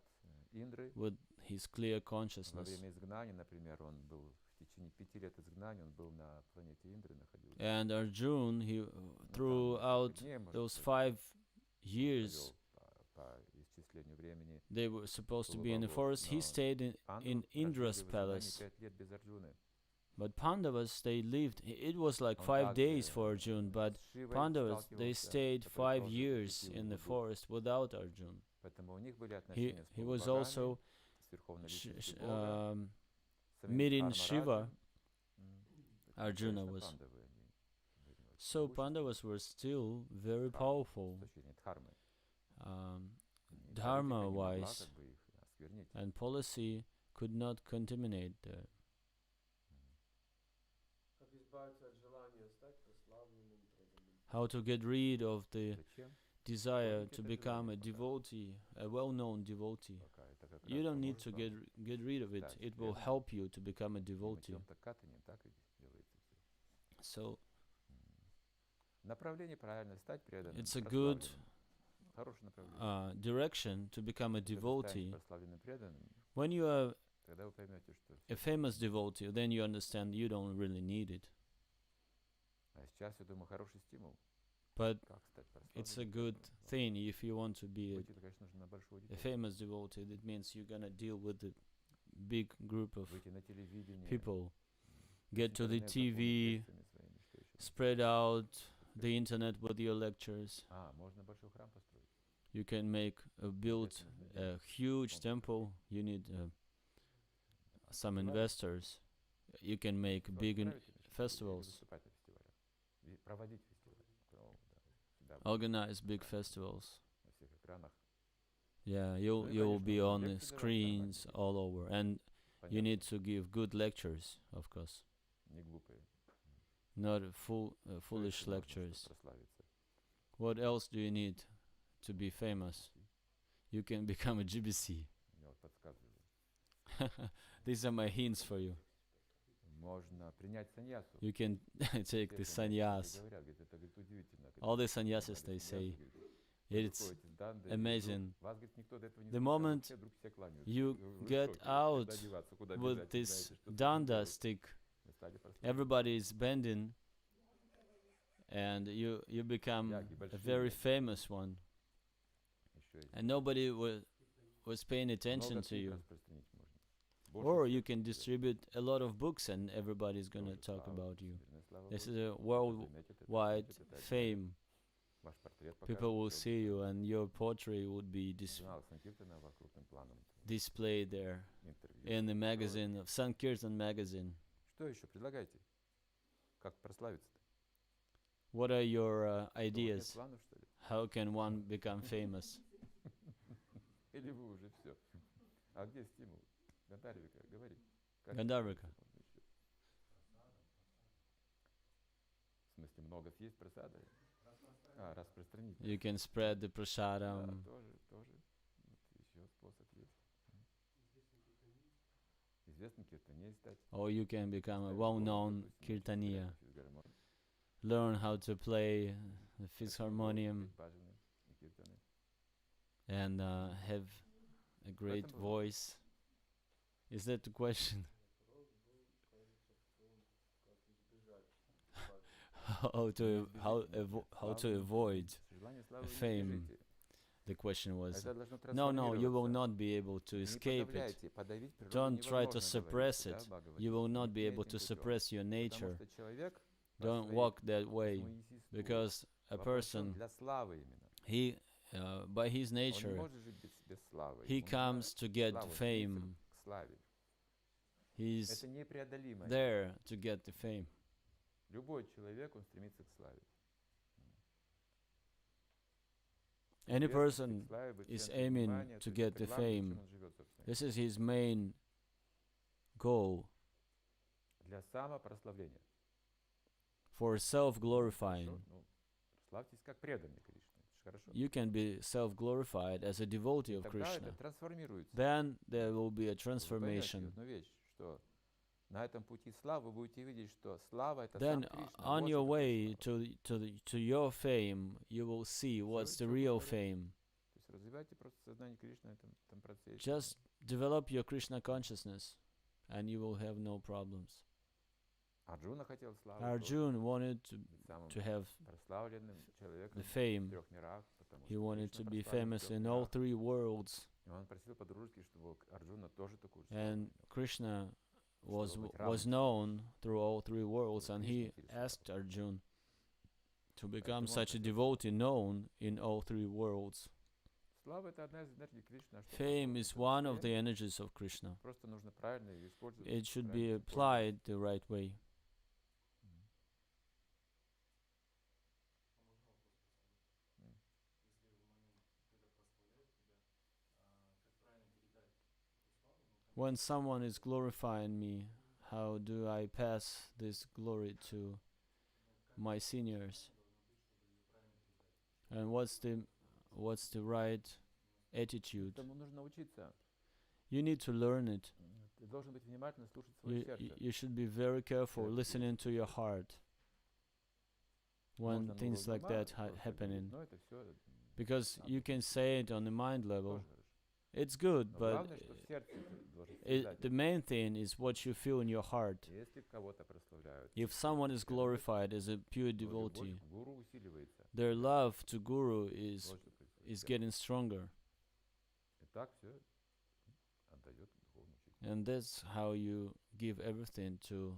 Индры. with his clear Во consciousness. время изгнания, например, он был в течение 5 лет изгнания, он был на планете Индры находился. And Arjun, throughout Дней, может those быть, 5 years, провел по исчислению времени. they were supposed to be in the Полубогов, forest. He но stayed in Пандавы Indra's прожили в изгнании palace. 5 лет без Арджуны. But Pandavas, they lived, it was like Он 5 также days for Arjun, but с Шивой Pandavas, they сталкивался, stayed который 5 тоже years посвятил in его the дух. forest without Arjun. Поэтому у них были He, отношения с he was полубогами, also с верховной sh- личностью sh- Бога, um, самим meeting Дхармараджем. Shiva. Поэтому, Arjuna конечно, was. пандавы, они были очень So могущественны Pandavas were still very с powerful, точки зрения дхармы. um, И политика dharma не могла wise, как бы их осквернить. and policy could not contaminate the. Как избавиться от желания стать прославленным, преданным. How to get rid of the Зачем? desire Помните to это become a желание пока? devotee, a well-known devotee. Пока это как You раз don't need поможет to вам get rid of it. стать It will преданным help you to become a и devotee. мытьем-то катанием, так и делается всё. So Направление правильно, стать преданным, it's a good прославленным. Хорошее направление. direction to become a Если вы станете devotee. прославленным преданным, When you are тогда вы поймете, что a famous devotee, then you understand you don't really need it. а сейчас, я думаю, хороший стимул. But Как стать it's a прославленным good преданным? thing if you want to be Быть это, конечно, нужно на большую a аудиторию. famous devotee. That means you're gonna deal with a big group of Выйти на телевидение, people, весь get to the интернет заполнить TV, лекциями своими, что еще. spread out the internet with your lectures. Можно большой храм построить. You can make build Это нужно деньги. a huge Фонд temple. You need some Фестивали. investors. You can make Фестивали big устраиваете, значит, или festivals, выступать на фестивалях. И проводить фестивали. Да, organize big festivals. на всех экранах. Yeah, Ну и, you'll be конечно, on the лекции давать screens нормальные, all over, and you понятные, need to give good lectures, of course, не глупые. not Что foolish еще нужно, чтобы lectures. прославиться? What else do you need to be famous? You can become a GBC. Я вот подсказываю. These are my hints for you. Можно принять саньясу. You can take the Естественно, многие sannyas. говорят, говорит, это, говорит, удивительно. Когда All the вы sannyasis, принимали they say, саньясу, говорит, it's выходите с данды, и amazing. вдруг вас, говорит, никто до этого не The замечал, moment все вдруг все кланяются. you Вы в get шоке, out куда деваться, куда with бежать, не this знаете, что с этим danda делать. stick, Вы стали прославленным. everybody is bending, and you become Яги a большие, very яги. famous one, Еще есть. and nobody was paying attention Много to книг you. распространить можно. Больше Or всех you can книг. distribute a lot of books, and everybody's gonna Тоже talk слава, about you. всемирная слава This Богу. is a Вы worldwide заметите, это fame. Ваш портрет People will покажут, see you, and your portrait would be журнал Санкиртана крупным планом. displayed there Интервью. in the magazine of Sankirtan magazine. Что еще предлагаете? Как прославиться-то? What are your Что, вот нет ideas? планов, что ли? How can one become famous? Или вы уже все? А где стимул? Гандарвика, говори. Как Гандарвика. можно еще? В смысле, много съесть просада? Распространить. You can spread the Да, prasadam. тоже. Вот еще способ есть. Известным киртане стать. Or you can become a Ставить well-known голову, допустим, kirtaniya. физгармонию. Learn how to play the fifth harmonium Бажаны и киртаны. and have a great было. voice. Is that the question? how to avoid Желание славы вы не fame. избежите. the question was. Это должно No, you will трансформироваться. not be able to Не escape it. подавляйте, подавить природу Don't try to невозможно, suppress говорится, it. да, Бхагавад You will Гита. not Не be able этим to путем. suppress your Потому nature. что человек по Don't своей walk that way, своему естеству because a вопрошен person, для славы именно. he, by his Он не nature, может жить без славы. he Ему comes to get слава, fame. стремится к славе. He's Это непреодолимо. there to get the fame. Любой человек, он стремится к славе. Any Известность, person к славе, быть is центром aiming внимания, to то есть get это the главное, fame. чем он живет, собственно. This is his main goal Для самопрославления. for self-glorifying. Хорошо? Ну, славьтесь как преданный Кришне. Это же хорошо. You can be self-glorified as a devotee И of тогда это Krishna. трансформируется. Then there will be a Вы поймете transformation. одну вещь, что на этом пути славы вы будете видеть, что слава это Then сам Кришна. on Вот your что такое way слава. to your fame, you will see what's the всё real говорю. fame. То есть развивайте просто сознание Кришны в этом процессе. Just develop your Krishna consciousness, and you will have no problems. Арджуна хотел славы. Arjuna wanted быть самым to have прославленным человеком the в fame. 3 мирах, потому He что wanted Кришна to be прославлен в famous 3 in all мирах. 3 worlds. И он просил по-дружески, чтобы Арджуна тоже такую же славу And имел. Krishna was быть was равным. known through all 3 worlds, Чтобы and Кришна he интересовал. asked Arjuna to become Поэтому он such a хотел devotee known in all 3 worlds. Слава это одна из энергий Кришны. А что Fame такое? is Это one of the состояние. energies of Krishna. Просто нужно правильно ее использовать. It should be правильно applied the right way. Мгм. М. When someone is glorifying me, how do I pass this glory to my seniors? And what's the right attitude? Этому нужно учиться. You need to learn it. Ты должен быть внимательно слушать свое сердце. You should be very careful Сердце listening есть. to your heart when Можно на things уровне like ума that просто happening. говорить, но это всё, Because you can say it on the mind level. тоже хорошо. It's good, Но but главное, что в сердце ты должен всегда the main thing is what you feel in your heart. Если кого-то прославляют, If someone is glorified as a pure то devotee, любовь к гуру усиливается. their love to Guru is Вот что происходит. is getting stronger, И так все отдает духовному учителю. and that's how you give everything to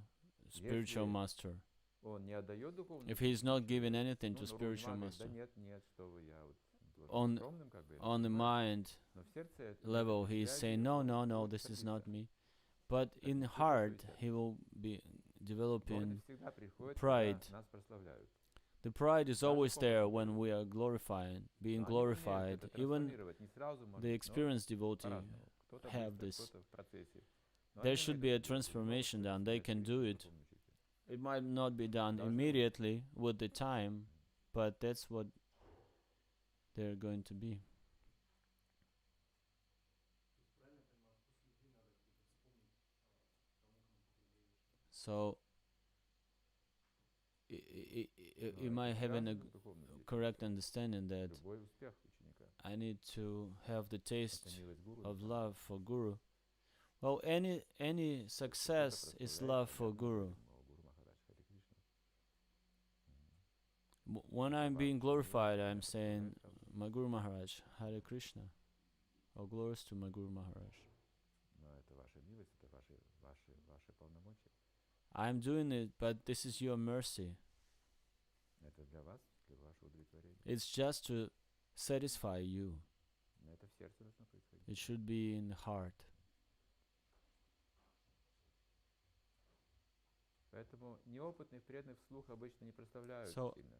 spiritual Если master. Он не отдает духовному If he's not учителю, giving anything ну, to на уровне spiritual ума говорит, да master, нет, что вы, я вот должен On- быть скромным, как бы, я on the понимаю. mind Но в сердце это level, это he's связь saying, идет, no, он no, no, будет this is not садиться. me. But in Это heart, чувствуется. he will be Но это developing. всегда приходит, pride. когда нас прославляют. The pride is Даже always духовный there человек. when we are glorifying, being Но они умеют glorified. это Even трансформировать, не сразу, может the быть, но experienced devotee, по-разному. Кто-то have быстро, this. кто-то в процессе. Но there они should умеют be a это делать. transformation Любовь, done. это They can do духовный it. учитель. It might not be done Должны быть. immediately with the time, but that's what they're going to be. So, Но am I это having a связано с духовным учителем. correct understanding that Любой успех ученика. I need to have the Это taste милость гуру. of love for Guru? Well, any success is love for Guru. When I'm being glorified, I'm saying, my Guru Maharaj, Hare Krishna. All glories to my Guru Maharaj. Но это ваша милость, это ваши полномочия. I'm doing it, but this is your mercy. Это для вас, для вашего удовлетворение. It's just to satisfy you. Но это в сердце должно происходить. It should be in the heart. Поэтому неопытных преданных вслух обычно не прославляют So- сильно,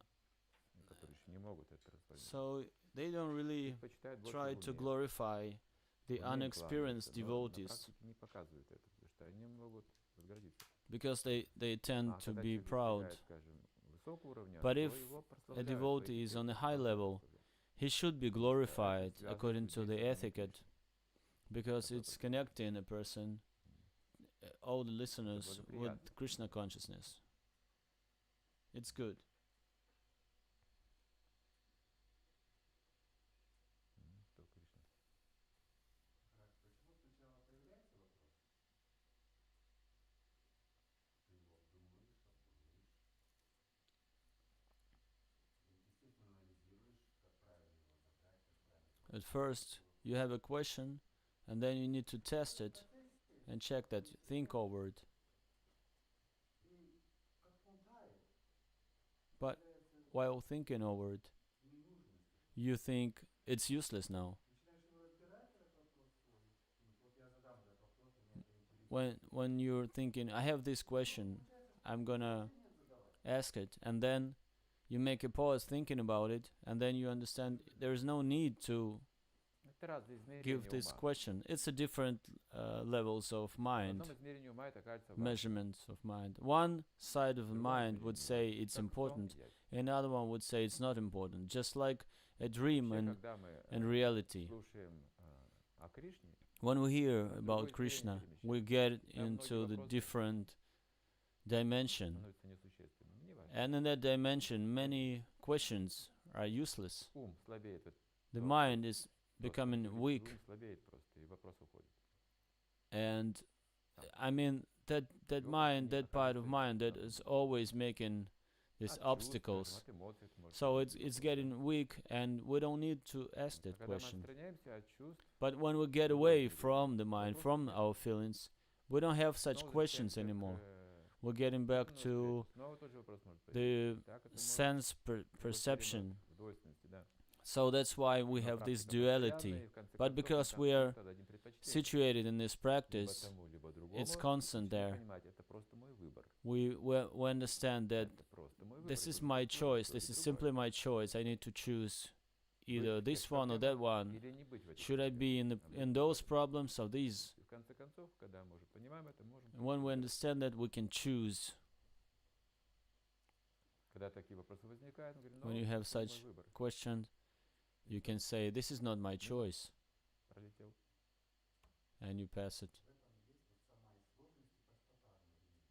которые еще не могут это распознать. So they don't really Предпочитают больше try в to уме. glorify the В уме unexperienced вкладываться, но на devotees практике не показывают это, потому что они могут возгордиться. because they tend А to когда be человек proud. достигает, скажем, высокого уровня, But то if его a прославляют, devotee по is on a этикету high должны level, прославлять. he should be glorified связано according с to the действием etiquette because Такой it's подход. connecting a person, all the listeners, with благоприятно. Krishna consciousness. It's good. Что Кришна? Почему сначала появляется вопрос? Ты его обдумываешь. Естественно, анализируешь, как правильно его задать, как правильно. At first, you have a question, and then you need to test it and check that, think over it. И как-то он тает. But Появляется while thinking over it, ненужность. you think it's useless now. Начинаешь его разбирать, этот вопрос свой. Думаешь, вот я задам этот вопрос, и меня это интересует. When you're thinking, I have this question, I'm gonna Нет задавать. ask it, and then you make a pause thinking about it, and then you understand there is no need to Это разные измерения give this ума. question. It's a different levels of В mind, одном измерении ума это кажется важным. measurements of mind. One side of the В другом mind would измерении say it's как сон important, есть. another one would say it's not important, just like a dream Вообще, and когда мы reality. слушаем о Кришне, When we hear другое about измерение Krishna, перемещается. we get Там into многие the вопросы different dimension, становятся несущественными. Неважно. and in that dimension, many questions are useless. Ум слабеет. The Да, mind is просто becoming физически weak, ум слабеет просто, и вопрос уходит. and Сам. I mean that Yoga mind, не that part of оказывается mind that там is always making these от чувств, obstacles. скажем, от эмоций это может So быть it's вопрос. getting weak, and we don't need to ask А that когда мы question. отстраняемся от чувств, But when we get другое away измерение. from the mind, Вопросов from нет. our feelings, we don't have such снова questions возвращаемся anymore. к We're getting back духовному to восприятию. Снова тот же вопрос может появиться. the Так это может sense быть perception. в двойственности, да. So that's why we Но have this практика постоянная, duality. и в конце But концов because мы we are отдадим предпочтение. situated in this Либо practice, тому, либо другому. it's constant Начинаем there. понимать, это просто мой выбор. We understand that Это просто мой выбор. this и is тут my может choice, быть this то и is другое. simply my choice. I need to choose either Быть в this тех one or that проблемах one. или не быть в этих Should I проблемах. be in А быть in в those этих problems or these? И в конце концов, когда мы уже понимаем это, можем And when we выбрать. understand that, we can choose. Когда такие вопросы возникают, мы говорим, When you have это мой such выбор. Questions, И you всё, can say, this is not my choice, пролетел. and you pass it. В этом есть вот сама и сложность, и простота одновременно.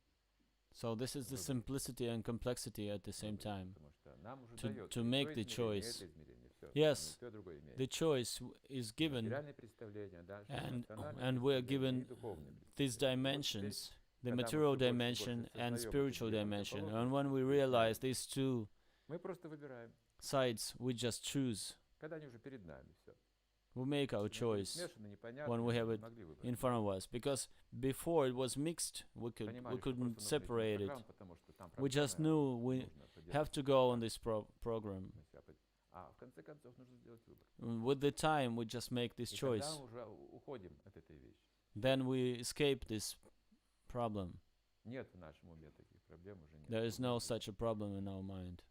So this is the Выбор. simplicity and complexity at the same Выбор, time. Потому что нам уже To дается и make то the измерение, и choice. это измерение, всё. Yes, Мы то и другое имеем. The choice is given, Материальные представления, дальше and эмоциональные we are представления и given духовные these представления. Вот dimensions, the когда мы material всё больше и dimension больше and сознаём spiritual эти две dimension. And противоположности, when we то realize есть these two мы просто выбираем, sides, we just choose. когда они уже перед нами, всё. We make our Они были choice смешаны, непонятно, when we мы have не it могли выбрать. in front of us. Because before it was mixed, we Понимали, что couldn't просто нужно прийти separate на it. программу, потому что там We just программа, knew we нужно поделать have to go on this program. на себя. А в конце концов нужно сделать выбор. With the time, we just make this И тогда choice. уже уходим от этой вещи. Then we escape this problem. Нет в нашем уме таких проблем уже нет. There is no such a problem in our mind.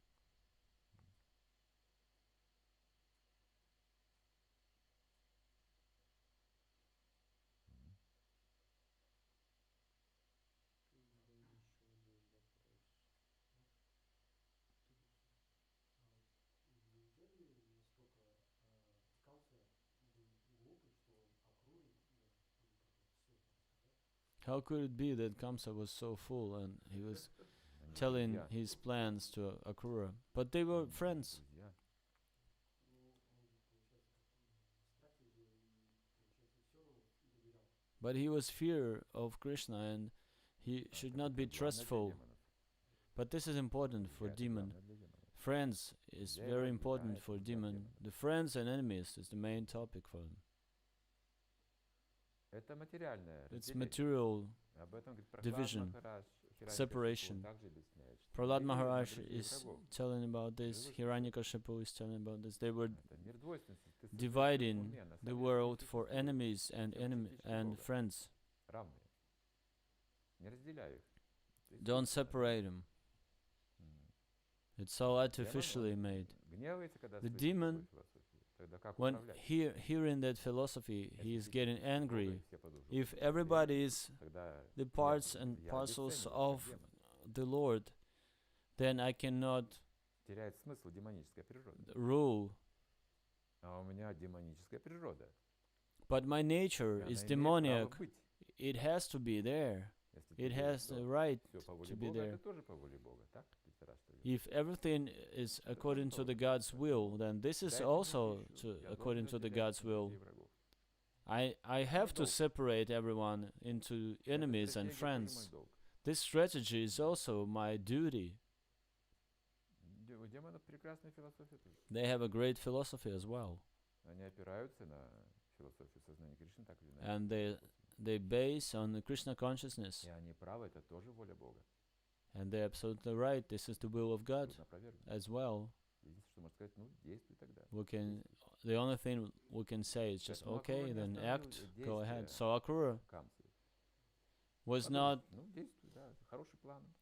Нельзя ли настолько Kaṁsa был глупый, что он Akrūре все рассказать? How could it be that Kamsa was so full and he was Они telling друзья. his plans to Akrūra? But they were friends. Друзья. Ну, он же, получается, как в страхе был и, получается, все равно доверял. But he was fear of Krishna and he should not be Это главное для trustful. демонов. But this is important for Друзья, это demon. главное для демонов. Friends is Yeah, very yeah, important yeah, for yeah, demon. yeah. The friends and enemies is the main topic for them. Это материальное It's разделение. material Об этом говорит division. Прохлад Махарадж separation. Prahlad Maharaj is telling about this, Hiranyakashipu is telling about this. They were dividing the world for enemies and friends. Don't separate them. It's so artificially made. The demon, when hearing that philosophy, he is getting angry. If everybody is the parts and parcels of the Lord, then I cannot rule. But my nature is demoniac. It has to be there. It has the right to be there. If everything is according to the God's will, then this is also according to the God's will. I have to separate everyone into enemies and friends. This strategy is also my duty. They have a great philosophy as well. And they base on the Krishna consciousness. And they're absolutely right. This is the will of God as well. The only thing we can say is just, okay, then act, go ahead. So Akrūra was not,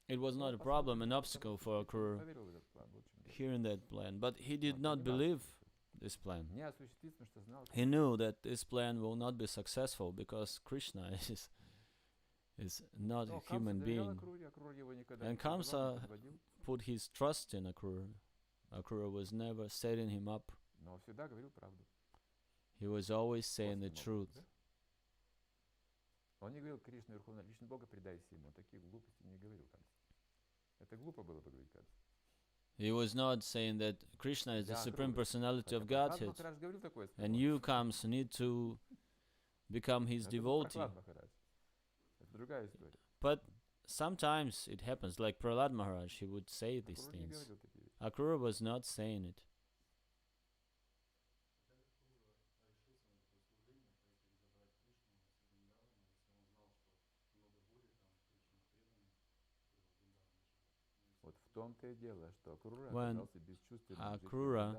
it was not a problem, an obstacle for Akrūra hearing that plan. But he did not believe this plan. He knew that this plan will not be successful because Krishna is not a human being. And Kaṁsa put his trust in Akrūra. Akrūra was never setting him up. He was always saying the truth. He was not saying that Krishna is the Supreme Personality of Godhead, and you, Kaṁsa, need to become his devotee. But sometimes it happens, like Prahlad Maharaj, he would say these things. Akrūra was not saying it. When Akrūra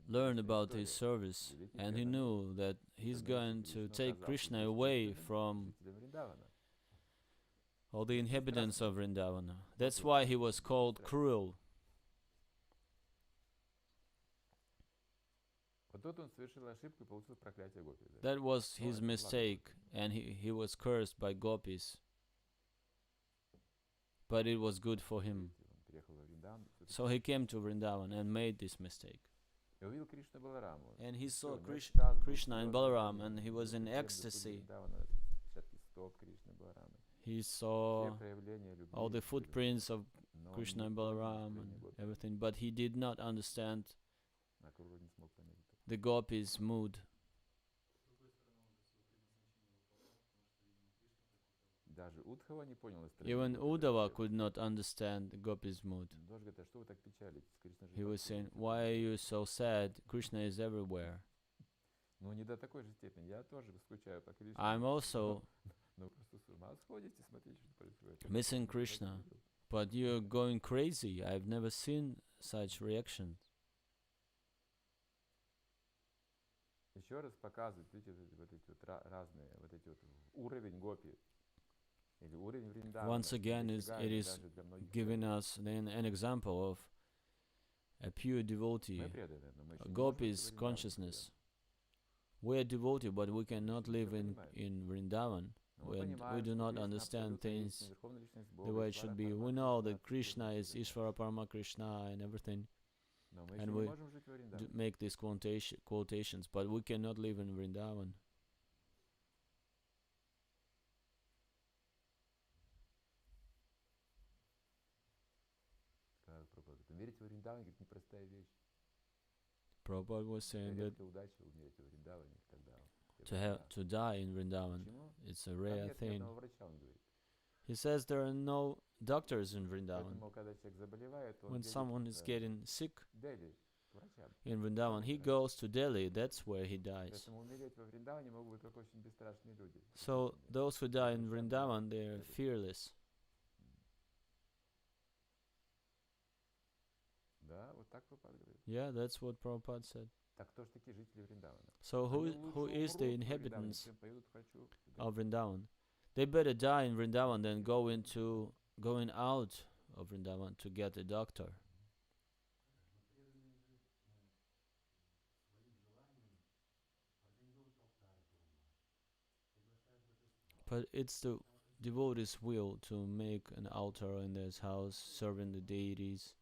learned about his service, and he knew that he's going to take Krishna away from all the inhabitants of Vṛndāvana. That's why he was called cruel. That was his mistake, and he was cursed by gopis. But it was good for him. So he came to Vṛndāvana and made this mistake. And he saw Krishna and Balaram, and he was in ecstasy. He saw all the footprints of Krishna and Balaram and everything, but he did not understand the gopis' mood. Even Uddhava could not understand the gopis' mood. He was saying, why are you so sad? Krishna is everywhere. I'm also missing Krishna, but you're going crazy. I've never seen such reaction. Once again, it is giving us then an example of a pure devotee, a gopi's consciousness. We are devotee, but we cannot live in Vṛndāvana. We do not understand things the way it should be. We know that Krishna is Ishvara Parama Krishna and everything, and we make these quotations, but we cannot live in Vṛndāvana. Prabhupada was saying that to die in Vṛndāvana, it's a rare thing. He says there are no doctors in Vṛndāvana. When someone is getting sick, in Vṛndāvana. He goes to Delhi, that's where he dies. So those who die in Vṛndāvana, they're fearless. Yeah, that's what Prabhupada said. So who is the inhabitants of Vṛndāvana? They better die in Vṛndāvana than going out of Vṛndāvana to get a doctor. But it's the devotee's will to make an altar in their house, serving the deities.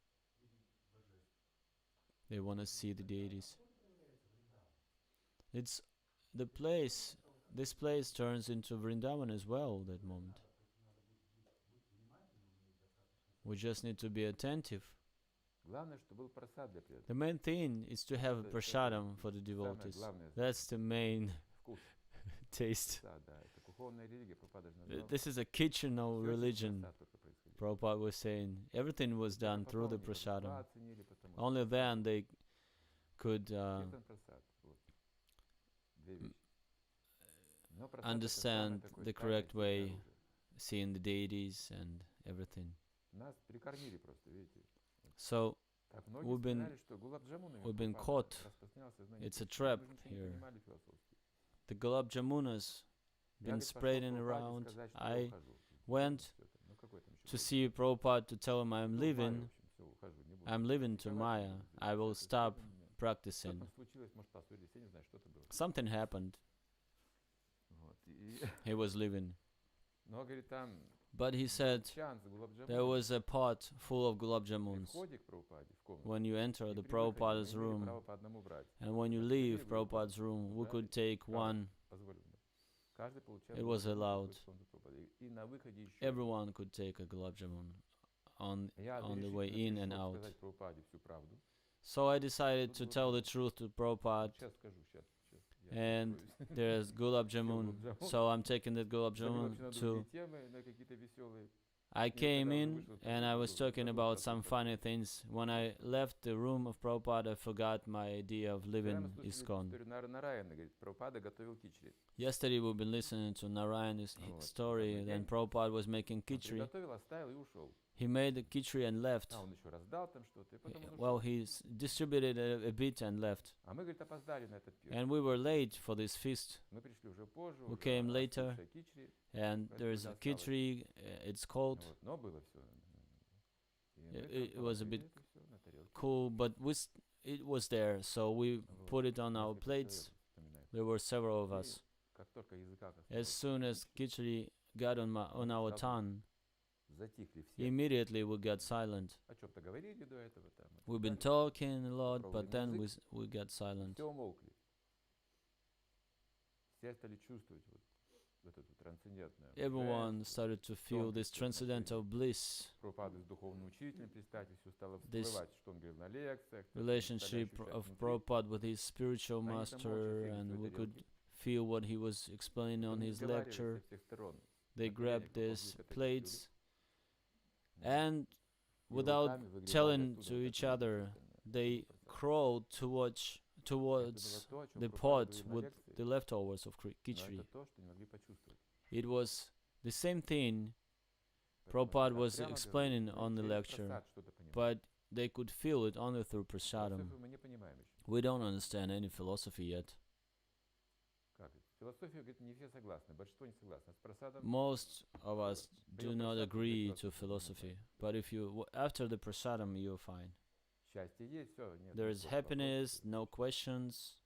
They want to see the deities. It's the place. This place turns into Vṛndāvana as well. That moment. We just need to be attentive. The main thing is to have a prasadam for the devotees. That's the main taste. This is a kitchen religion. Prabhupada was saying everything was done through the prasadam. Only then they could understand the correct way, seeing the deities and everything. So we've been caught. It's a trap here. The gulab jamunas been spreading around. I went to see Prabhupada to tell him I'm leaving to Maya. I will stop practicing. Something happened. He was leaving. But he said there was a pot full of gulab jamuns. When you enter the Prabhupada's room and when you leave Prabhupada's room, we could take one. It was allowed. Everyone could take a gulab jamun on the way in and out. So I decided to tell the truth to Prabhupada. And there's gulab jamun, so I'm taking that gulab jamun too. I came in and I was talking about some funny things. When I left the room of Prabhupada, I forgot my idea of living ISKCON. Yesterday we've been listening to Narayan's story, then Prabhupada was making khichdi. He made the khichdi and left. Well, he distributed a bit and left. And we were late for this feast. We came later, and there's a khichdi, it's cold. It was a bit cool, but it was there, so we put it on our plates. There were several of us. As soon as khichdi got on our tongue, immediately we got silent. We've been talking a lot, but then we got silent. Everyone started to feel this transcendental bliss. This relationship of Prabhupada with his spiritual master, and we could feel what he was explaining on his lecture. They grabbed these plates, and without telling to each other, they crawled towards the pot with the leftovers of khichdi. It was the same thing Prabhupada was explaining on the lecture, but they could feel it only through prasadam. We don't understand any philosophy yet. Most of us do not agree to philosophy, but if you after the prasadam, you're fine. There is happiness, no questions.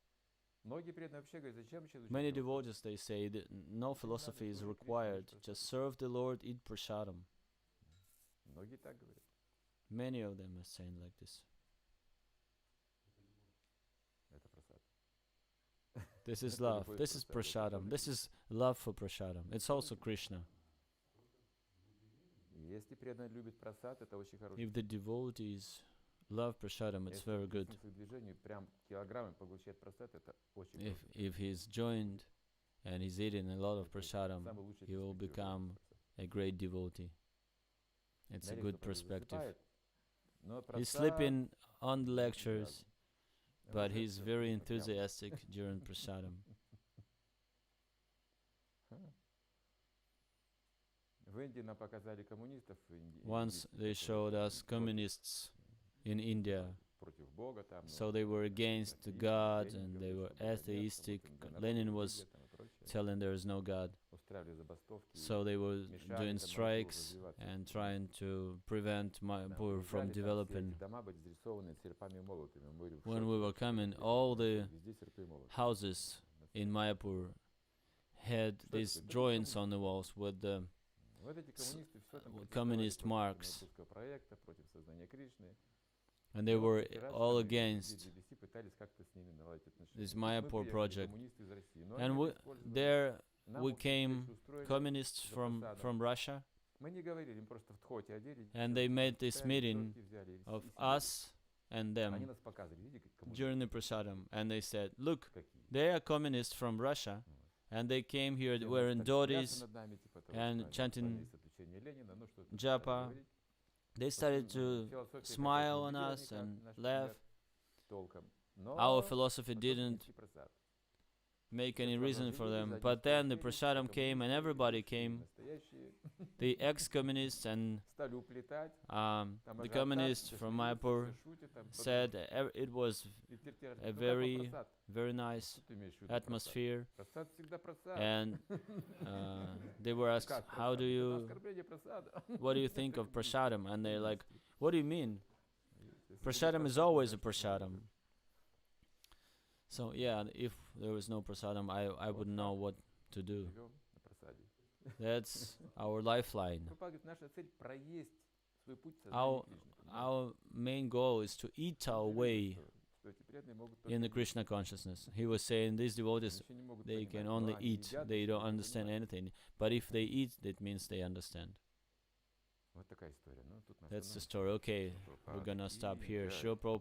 Many devotees, they say that no philosophy is required. Just serve the Lord, eat prasadam. Many of them are saying like this. This is love. This is prasadam. This is love for prasadam. It's also Krishna. If the devotees love prasadam, it's very good. If he's joined and he's eating a lot of prasadam, he will become a great devotee. It's a good perspective. He's sleeping on the lectures, but he's very enthusiastic during prasadam. Once they showed us communists in India. So they were against the God and they were atheistic. Lenin was telling there is no God. So they were doing strikes and trying to prevent Mayapur from developing. When we were coming, all the houses in Mayapur had these drawings on the walls with the communist marks. And they were all against this Mayapur project. And there we came communists from Russia. And they made this meeting of us and them during the prasadam. And they said, look, they are communists from Russia. And they came here wearing dhotis and chanting japa. They started to smile on us and laugh. Our philosophy didn't make any reason for them. But then the prasadam came and everybody came. The ex-communists and the communists from Mayapur said it was a very, very nice atmosphere. And they were asked, what do you think of prasadam? And they're like, what do you mean? Prasadam is always a prasadam. So yeah, if there was no prasadam, I wouldn't know what to do. That's our lifeline. Our main goal is to eat our way in the Krishna consciousness. He was saying these devotees, they can only eat, they don't understand anything. But if they eat, that means they understand. That's the story. Okay, we're gonna stop here. Srila Prabhupada